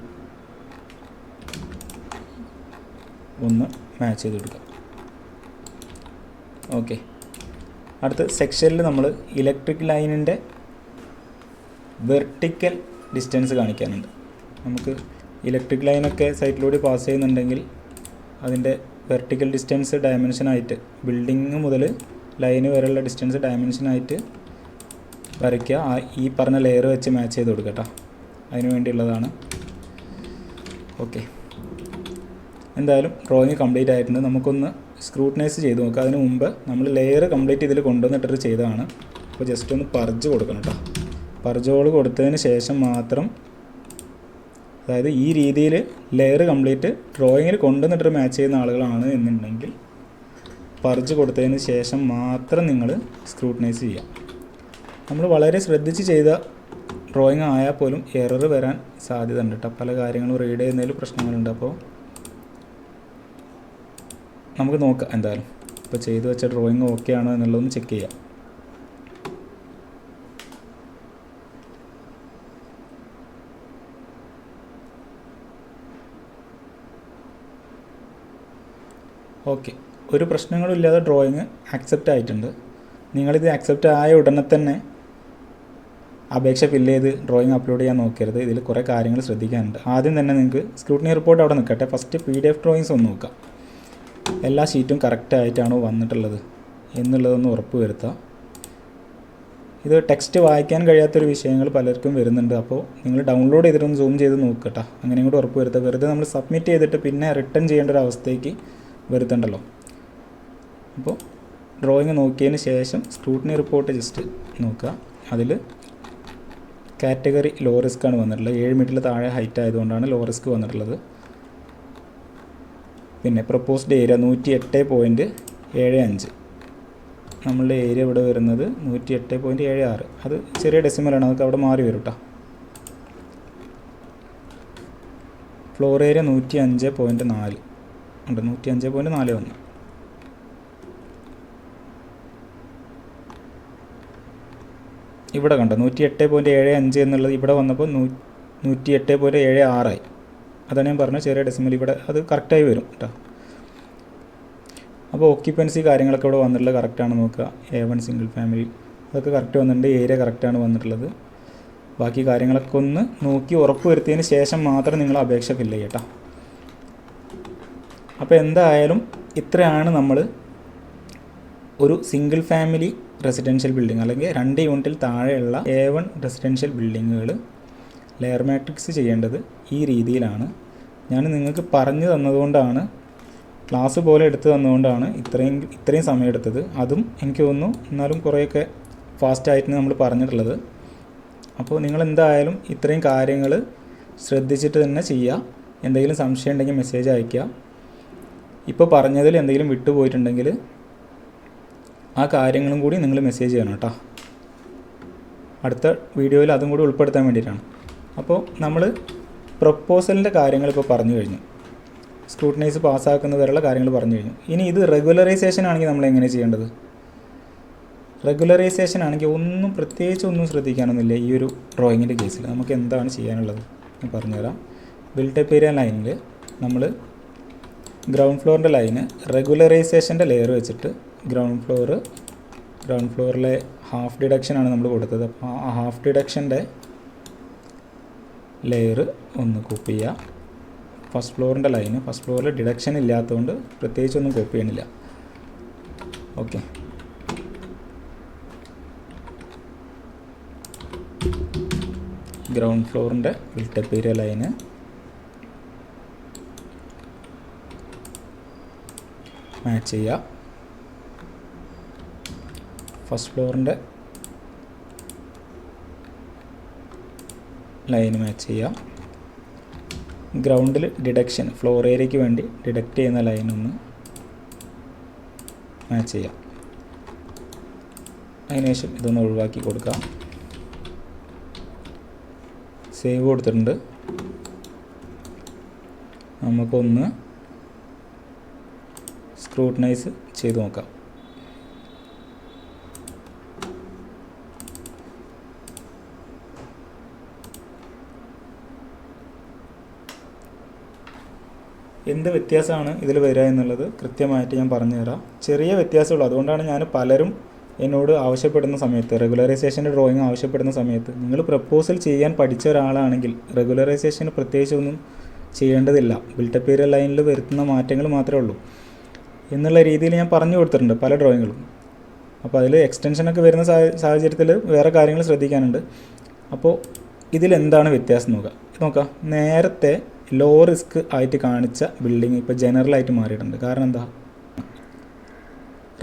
ഒന്ന് മാച്ച് ചെയ്ത് കൊടുക്കുക. ഓക്കെ, അടുത്ത് സെക്ഷനിൽ നമ്മൾ ഇലക്ട്രിക് ലൈനിൻ്റെ വെർട്ടിക്കൽ ഡിസ്റ്റൻസ് കാണിക്കാനുണ്ട്. നമുക്ക് ഇലക്ട്രിക് ലൈനൊക്കെ സൈറ്റിലൂടെ പാസ് ചെയ്യുന്നുണ്ടെങ്കിൽ അതിൻ്റെ വെർട്ടിക്കൽ ഡിസ്റ്റൻസ് ഡയമെൻഷനായിട്ട് ബിൽഡിങ് മുതൽ ലൈന് വരെയുള്ള ഡിസ്റ്റൻസ് ഡയമെൻഷനായിട്ട് വരയ്ക്കുക. ഈ പറഞ്ഞ ലെയർ വെച്ച് മാച്ച് ചെയ്ത് കൊടുക്കുക കേട്ടോ. അതിന് വേണ്ടിയുള്ളതാണ്. ഓക്കെ, എന്തായാലും ഡ്രോയിങ് കംപ്ലീറ്റ് ആയിട്ടുണ്ട്. നമുക്കൊന്ന് സ്ക്രൂട്ടനൈസ് ചെയ്ത് നോക്കാം. അതിന് മുമ്പ് നമ്മൾ ലെയർ കംപ്ലീറ്റ് ഇതിൽ കൊണ്ടുവന്നിട്ട് ചെയ്തതാണ്. അപ്പോൾ ജസ്റ്റ് ഒന്ന് പർജ് കൊടുക്കണം കേട്ടോ. പർജ് ഹോൾ കൊടുത്തതിന് ശേഷം മാത്രം, അതായത് ഈ രീതിയിൽ ലെയർ കംപ്ലീറ്റ് ഡ്രോയിങ്ങിൽ കൊണ്ടുവന്നിട്ട് മാച്ച് ചെയ്യുന്ന ആളുകളാണ് എന്നുണ്ടെങ്കിൽ പർജ് കൊടുത്തതിന് ശേഷം മാത്രം നിങ്ങൾ സ്ക്രൂട്ടനൈസ് ചെയ്യുക. നമ്മൾ വളരെ ശ്രദ്ധിച്ച് ചെയ്ത ഡ്രോയിങ് ആയാൽ പോലും എറർ വരാൻ സാധ്യത ഉണ്ട് കേട്ടോ. പല കാര്യങ്ങളും റീഡ് ചെയ്യുന്നതിൽ പ്രശ്നങ്ങളുണ്ട്. അപ്പോൾ നമുക്ക് നോക്കാം. എന്തായാലും ഇപ്പോൾ ചെയ്തു വെച്ച ഡ്രോയിങ് ഓക്കെ ആണോ എന്നുള്ളതൊന്ന് ചെക്ക് ചെയ്യാം. ഓക്കെ, ഒരു പ്രശ്നങ്ങളും ഇല്ലാതെ ഡ്രോയിങ് ആക്സെപ്റ്റ് ആയിട്ടുണ്ട്. നിങ്ങളിത് ആക്സെപ്റ്റ് ആയ ഉടനെ തന്നെ അപേക്ഷ ഫില്ല് ചെയ്ത് ഡ്രോയിങ് അപ്ലോഡ് ചെയ്യാൻ നോക്കരുത്. ഇതിൽ കുറേ കാര്യങ്ങൾ ശ്രദ്ധിക്കാനുണ്ട്. ആദ്യം തന്നെ നിങ്ങൾക്ക് സ്ക്രൂട്ടിനി റിപ്പോർട്ട് അവിടെ നിൽക്കട്ടെ. ഫസ്റ്റ് PDF ഡ്രോയിങ്സ് ഒന്ന് നോക്കാം. എല്ലാ ഷീറ്റും കറക്റ്റായിട്ടാണോ വന്നിട്ടുള്ളത് എന്നുള്ളതൊന്ന് ഉറപ്പ് വരുത്തുക. ഇത് ടെക്സ്റ്റ് വായിക്കാൻ കഴിയാത്തൊരു വിഷയങ്ങൾ പലർക്കും വരുന്നുണ്ട്. അപ്പോൾ നിങ്ങൾ ഡൗൺലോഡ് ചെയ്തിട്ടൊന്ന് സൂം ചെയ്ത് നോക്കട്ടെ. അങ്ങനെയും കൂടി ഉറപ്പ് വരുത്തുക. വെറുതെ നമ്മൾ സബ്മിറ്റ് ചെയ്തിട്ട് പിന്നെ റിട്ടേൺ ചെയ്യേണ്ട ഒരു അവസ്ഥയ്ക്ക് വരുത്തണ്ടല്ലോ. അപ്പോൾ ഡ്രോയിങ് നോക്കിയതിന് ശേഷം സ്ക്രൂട്ടിനി റിപ്പോർട്ട് ജസ്റ്റ് നോക്കുക. അതിൽ കാറ്റഗറി ലോ റിസ്ക് ആണ് വന്നിട്ടുള്ളത്. 7 മീറ്ററിൽ താഴെ ഹൈറ്റ് ആയതുകൊണ്ടാണ് ലോ റിസ്ക് വന്നിട്ടുള്ളത്. പിന്നെ പ്രപ്പോസ്ഡ് ഏരിയ 108.75. നമ്മളുടെ ഏരിയ ഇവിടെ വരുന്നത് 108.76. അത് ചെറിയ ഡെസിമലാണ്, അതൊക്കെ അവിടെ മാറി വരും കേട്ടോ. ഫ്ലോർ ഏരിയ 105.4 ഉണ്ട്, 105.41. ഇവിടെ കണ്ടോ 108.75 എന്നുള്ളത് ഇവിടെ വന്നപ്പോൾ 108.76 ആയി. അതാണ് ഞാൻ പറഞ്ഞത് ചെറിയ ഡെസിമൽ, ഇവിടെ അത് കറക്റ്റായി വരും കേട്ടോ. അപ്പോൾ ഓക്യുപ്പൻസി കാര്യങ്ങളൊക്കെ ഇവിടെ വന്നിട്ടുള്ളത് കറക്റ്റാണ് നോക്കുക. A1 സിംഗിൾ ഫാമിലി അതൊക്കെ കറക്റ്റ് വന്നിട്ടുണ്ട്, ഏരിയ കറക്റ്റാണ് വന്നിട്ടുള്ളത്. ബാക്കി കാര്യങ്ങളൊക്കെ ഒന്ന് നോക്കി ഉറപ്പ് വരുത്തിയതിന് ശേഷം മാത്രം നിങ്ങൾ അപേക്ഷ ഫില്ല് ചെയ്യട്ടോ. അപ്പോൾ എന്തായാലും ഇത്രയാണ് നമ്മൾ ഒരു സിംഗിൾ ഫാമിലി റെസിഡൻഷ്യൽ ബിൽഡിംഗ് അല്ലെങ്കിൽ 2 യൂണിറ്റിൽ താഴെയുള്ള A1 റെസിഡൻഷ്യൽ ബിൽഡിങ്ങുകൾ ലെയർ മാട്രിക്സ് ചെയ്യേണ്ടത് ഈ രീതിയിലാണ്. ഞാൻ നിങ്ങൾക്ക് പറഞ്ഞു തന്നതുകൊണ്ടാണ്, ക്ലാസ് പോലെ എടുത്തു തന്നുകൊണ്ടാണ് ഇത്രയും സമയം എടുത്തത്. അതും എനിക്ക് തോന്നുന്നു എന്നാലും കുറേയൊക്കെ ഫാസ്റ്റായിട്ട് നമ്മൾ പറഞ്ഞിട്ടുള്ളത്. അപ്പോൾ നിങ്ങളെന്തായാലും ഇത്രയും കാര്യങ്ങൾ ശ്രദ്ധിച്ചിട്ട് തന്നെ ചെയ്യുക. എന്തെങ്കിലും സംശയം ഉണ്ടെങ്കിൽ മെസ്സേജ് അയയ്ക്കുക. ഇപ്പോൾ പറഞ്ഞതിൽ എന്തെങ്കിലും വിട്ടുപോയിട്ടുണ്ടെങ്കിൽ ആ കാര്യങ്ങളും കൂടി നിങ്ങൾ മെസ്സേജ് ചെയ്യണം കേട്ടോ. അടുത്ത വീഡിയോയിൽ അതും കൂടി ഉൾപ്പെടുത്താൻ വേണ്ടിയിട്ടാണ്. അപ്പോൾ നമ്മൾ പ്രപ്പോസലിൻ്റെ കാര്യങ്ങൾ ഇപ്പോൾ പറഞ്ഞു കഴിഞ്ഞു, സ്ക്രൂട്ടനൈസ് പാസ്സാക്കുന്നത് വരെയുള്ള കാര്യങ്ങൾ പറഞ്ഞു കഴിഞ്ഞു. ഇനി ഇത് റെഗുലറൈസേഷൻ ആണെങ്കിൽ നമ്മൾ എങ്ങനെ ചെയ്യേണ്ടത്? റെഗുലറൈസേഷൻ ആണെങ്കിൽ പ്രത്യേകിച്ച് ഒന്നും ശ്രദ്ധിക്കാനൊന്നുമില്ല. ഈ ഒരു ഡ്രോയിങ്ങിൻ്റെ കേസിൽ നമുക്ക് എന്താണ് ചെയ്യാനുള്ളത് ഞാൻ പറഞ്ഞുതരാം. ബിൽട്ടപ്പ് ഏരിയ ലൈനിൽ നമ്മൾ ഗ്രൗണ്ട് ഫ്ലോറിൻ്റെ ലൈന് റെഗുലറൈസേഷൻ്റെ ലെയർ വെച്ചിട്ട് ഗ്രൗണ്ട് ഫ്ലോറിലെ ഹാഫ് ഡിഡക്ഷനാണ് നമ്മൾ കൊടുത്തത്. അപ്പോൾ ആ ഹാഫ് ഡിഡക്ഷൻ്റെ ലെയർ ഒന്ന് കോപ്പി ചെയ്യുക. ഫസ്റ്റ് ഫ്ലോറിൻ്റെ ലൈന്, ഫസ്റ്റ് ഫ്ലോറിൽ ഡിഡക്ഷൻ ഇല്ലാത്തതുകൊണ്ട് പ്രത്യേകിച്ചൊന്നും കോപ്പി ചെയ്യണില്ല. ഓക്കെ, ഗ്രൗണ്ട് ഫ്ലോറിൻ്റെ ബിൽട്ടപ്പ് ഏരിയ ലൈന് മാച്ച് ചെയ്യുക. ഫസ്റ്റ് ഫ്ലോറിൻ്റെ ലൈന് മാച്ച് ചെയ്യുക. ഗ്രൗണ്ടിൽ ഡിഡക്ഷൻ ഫ്ലോർ ഏരിയയ്ക്ക് വേണ്ടി ഡിഡക്റ്റ് ചെയ്യുന്ന ലൈനൊന്ന് മാച്ച് ചെയ്യാം. അതിനുശേഷം ഇതൊന്ന് ഒഴിവാക്കി കൊടുക്കുക. സേവ് കൊടുത്തിട്ടുണ്ട്. നമുക്കൊന്ന് സ്ക്രൂട്ടനൈസ് ചെയ്ത് നോക്കാം. എന്ത് വ്യത്യാസമാണ് ഇതിൽ വരിക എന്നുള്ളത് കൃത്യമായിട്ട് ഞാൻ പറഞ്ഞുതരാം. ചെറിയ വ്യത്യാസമുള്ളൂ. അതുകൊണ്ടാണ് ഞാൻ പലരും എന്നോട് ആവശ്യപ്പെടുന്ന സമയത്ത്, റെഗുലറൈസേഷൻ്റെ ഡ്രോയിങ് ആവശ്യപ്പെടുന്ന സമയത്ത്, നിങ്ങൾ പ്രപ്പോസൽ ചെയ്യാൻ പഠിച്ച ഒരാളാണെങ്കിൽ റെഗുലറൈസേഷന് പ്രത്യേകിച്ചൊന്നും ചെയ്യേണ്ടതില്ല, ബിൽട്ടപ്പ് ഏരിയ ലൈനിൽ വരുത്തുന്ന മാറ്റങ്ങൾ മാത്രമേ ഉള്ളൂ എന്നുള്ള രീതിയിൽ ഞാൻ പറഞ്ഞു കൊടുത്തിട്ടുണ്ട് പല ഡ്രോയിങ്ങുകളും. അപ്പോൾ അതിൽ എക്സ്റ്റൻഷനൊക്കെ വരുന്ന സാഹചര്യത്തിൽ വേറെ കാര്യങ്ങൾ ശ്രദ്ധിക്കാനുണ്ട്. അപ്പോൾ ഇതിലെന്താണ് വ്യത്യാസം നോക്കാം. നേരത്തെ ലോ റിസ്ക് ആയിട്ട് കാണിച്ച ബിൽഡിങ് ഇപ്പോൾ ജനറലായിട്ട് മാറിയിട്ടുണ്ട്. കാരണം എന്താ?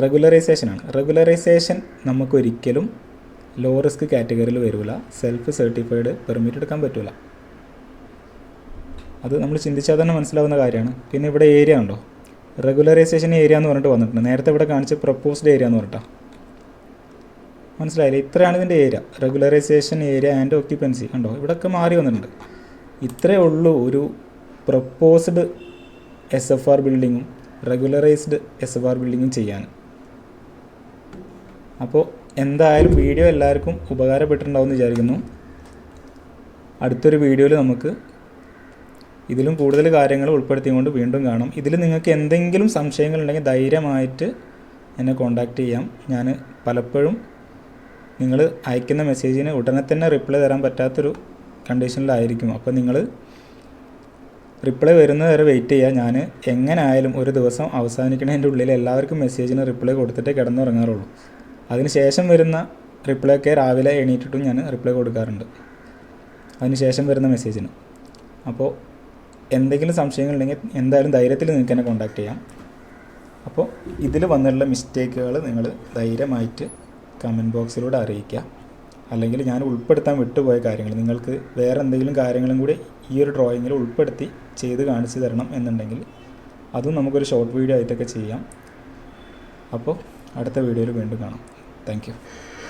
റെഗുലറൈസേഷനാണ്. റെഗുലറൈസേഷൻ നമുക്കൊരിക്കലും ലോ റിസ്ക് കാറ്റഗറിയിൽ വരില്ല. സെൽഫ് സർട്ടിഫൈഡ് പെർമിറ്റ് എടുക്കാൻ പറ്റില്ല. അത് നമ്മൾ ചിന്തിച്ചാൽ തന്നെ മനസ്സിലാവുന്ന കാര്യമാണ്. പിന്നെ ഇവിടെ ഏരിയ ഉണ്ടോ? റെഗുലറൈസേഷൻ ഏരിയ എന്ന് പറഞ്ഞിട്ട് വന്നിട്ടുണ്ട്. നേരത്തെ ഇവിടെ കാണിച്ച് പ്രപ്പോസ്ഡ് ഏരിയ എന്ന് പറഞ്ഞിട്ടാണ്. മനസ്സിലായില്ലേ? ഇത്രയാണ് ഇതിൻ്റെ area. Regularisation area and occupancy കണ്ടോ, ഇവിടെയൊക്കെ മാറി വന്നിട്ടുണ്ട്. ഇത്രയേ ഉള്ളൂ ഒരു പ്രപ്പോസ്ഡ് SFR ബിൽഡിങ്ങും റെഗുലറൈസ്ഡ് SFR ബിൽഡിങ്ങും ചെയ്യാൻ. അപ്പോൾ എന്തായാലും വീഡിയോ എല്ലാവർക്കും ഉപകാരപ്പെട്ടിട്ടുണ്ടാവും എന്ന് വിചാരിക്കുന്നു. അടുത്തൊരു വീഡിയോയിൽ നമുക്ക് ഇതിലും കൂടുതൽ കാര്യങ്ങൾ ഉൾപ്പെടുത്തിക്കൊണ്ട് വീണ്ടും കാണാം. ഇതിൽ നിങ്ങൾക്ക് എന്തെങ്കിലും സംശയങ്ങളുണ്ടെങ്കിൽ ധൈര്യമായിട്ട് എന്നെ കോൺടാക്റ്റ് ചെയ്യാം. ഞാൻ പലപ്പോഴും നിങ്ങൾ അയക്കുന്ന മെസ്സേജിന് ഉടനെ തന്നെ റിപ്ലൈ തരാൻ പറ്റാത്തൊരു കണ്ടീഷനിലായിരിക്കും. അപ്പോൾ നിങ്ങൾ റിപ്ലൈ വരുന്നത് വരെ വെയിറ്റ് ചെയ്യുക. ഞാൻ എങ്ങനെ ആയാലും ഒരു ദിവസം അവസാനിക്കുന്നതിൻ്റെ ഉള്ളിൽ എല്ലാവർക്കും മെസ്സേജിന് റിപ്ലൈ കൊടുത്തിട്ടേ കിടന്നുറങ്ങാറുള്ളൂ. അതിന് ശേഷം വരുന്ന റിപ്ലൈ ഒക്കെ രാവിലെ എണീറ്റിട്ടും ഞാൻ റിപ്ലൈ കൊടുക്കാറുണ്ട്, അതിന് ശേഷം വരുന്ന മെസ്സേജിന്. അപ്പോൾ എന്തെങ്കിലും സംശയങ്ങളുണ്ടെങ്കിൽ എന്തായാലും ധൈര്യത്തിൽ നിങ്ങൾക്ക് എന്നെ കോൺടാക്റ്റ് ചെയ്യാം. അപ്പോൾ ഇതിൽ വന്നിട്ടുള്ള മിസ്റ്റേക്കുകൾ നിങ്ങൾ ധൈര്യമായിട്ട് കമൻറ്റ് ബോക്സിലൂടെ അറിയിക്കുക. അല്ലെങ്കിൽ ഞാൻ ഉൾപ്പെടുത്താൻ വിട്ടുപോയ കാര്യങ്ങൾ, നിങ്ങൾക്ക് വേറെ എന്തെങ്കിലും കാര്യങ്ങളും കൂടി ഈ ഒരു ഡ്രോയിങ്ങിൽ ഉൾപ്പെടുത്തി ചെയ്ത് കാണിച്ചു തരണം എന്നുണ്ടെങ്കിൽ അതും നമുക്കൊരു ഷോർട്ട് വീഡിയോ ആയിട്ടൊക്കെ ചെയ്യാം. അപ്പോൾ അടുത്ത വീഡിയോയിൽ വീണ്ടും കാണാം. Thank you.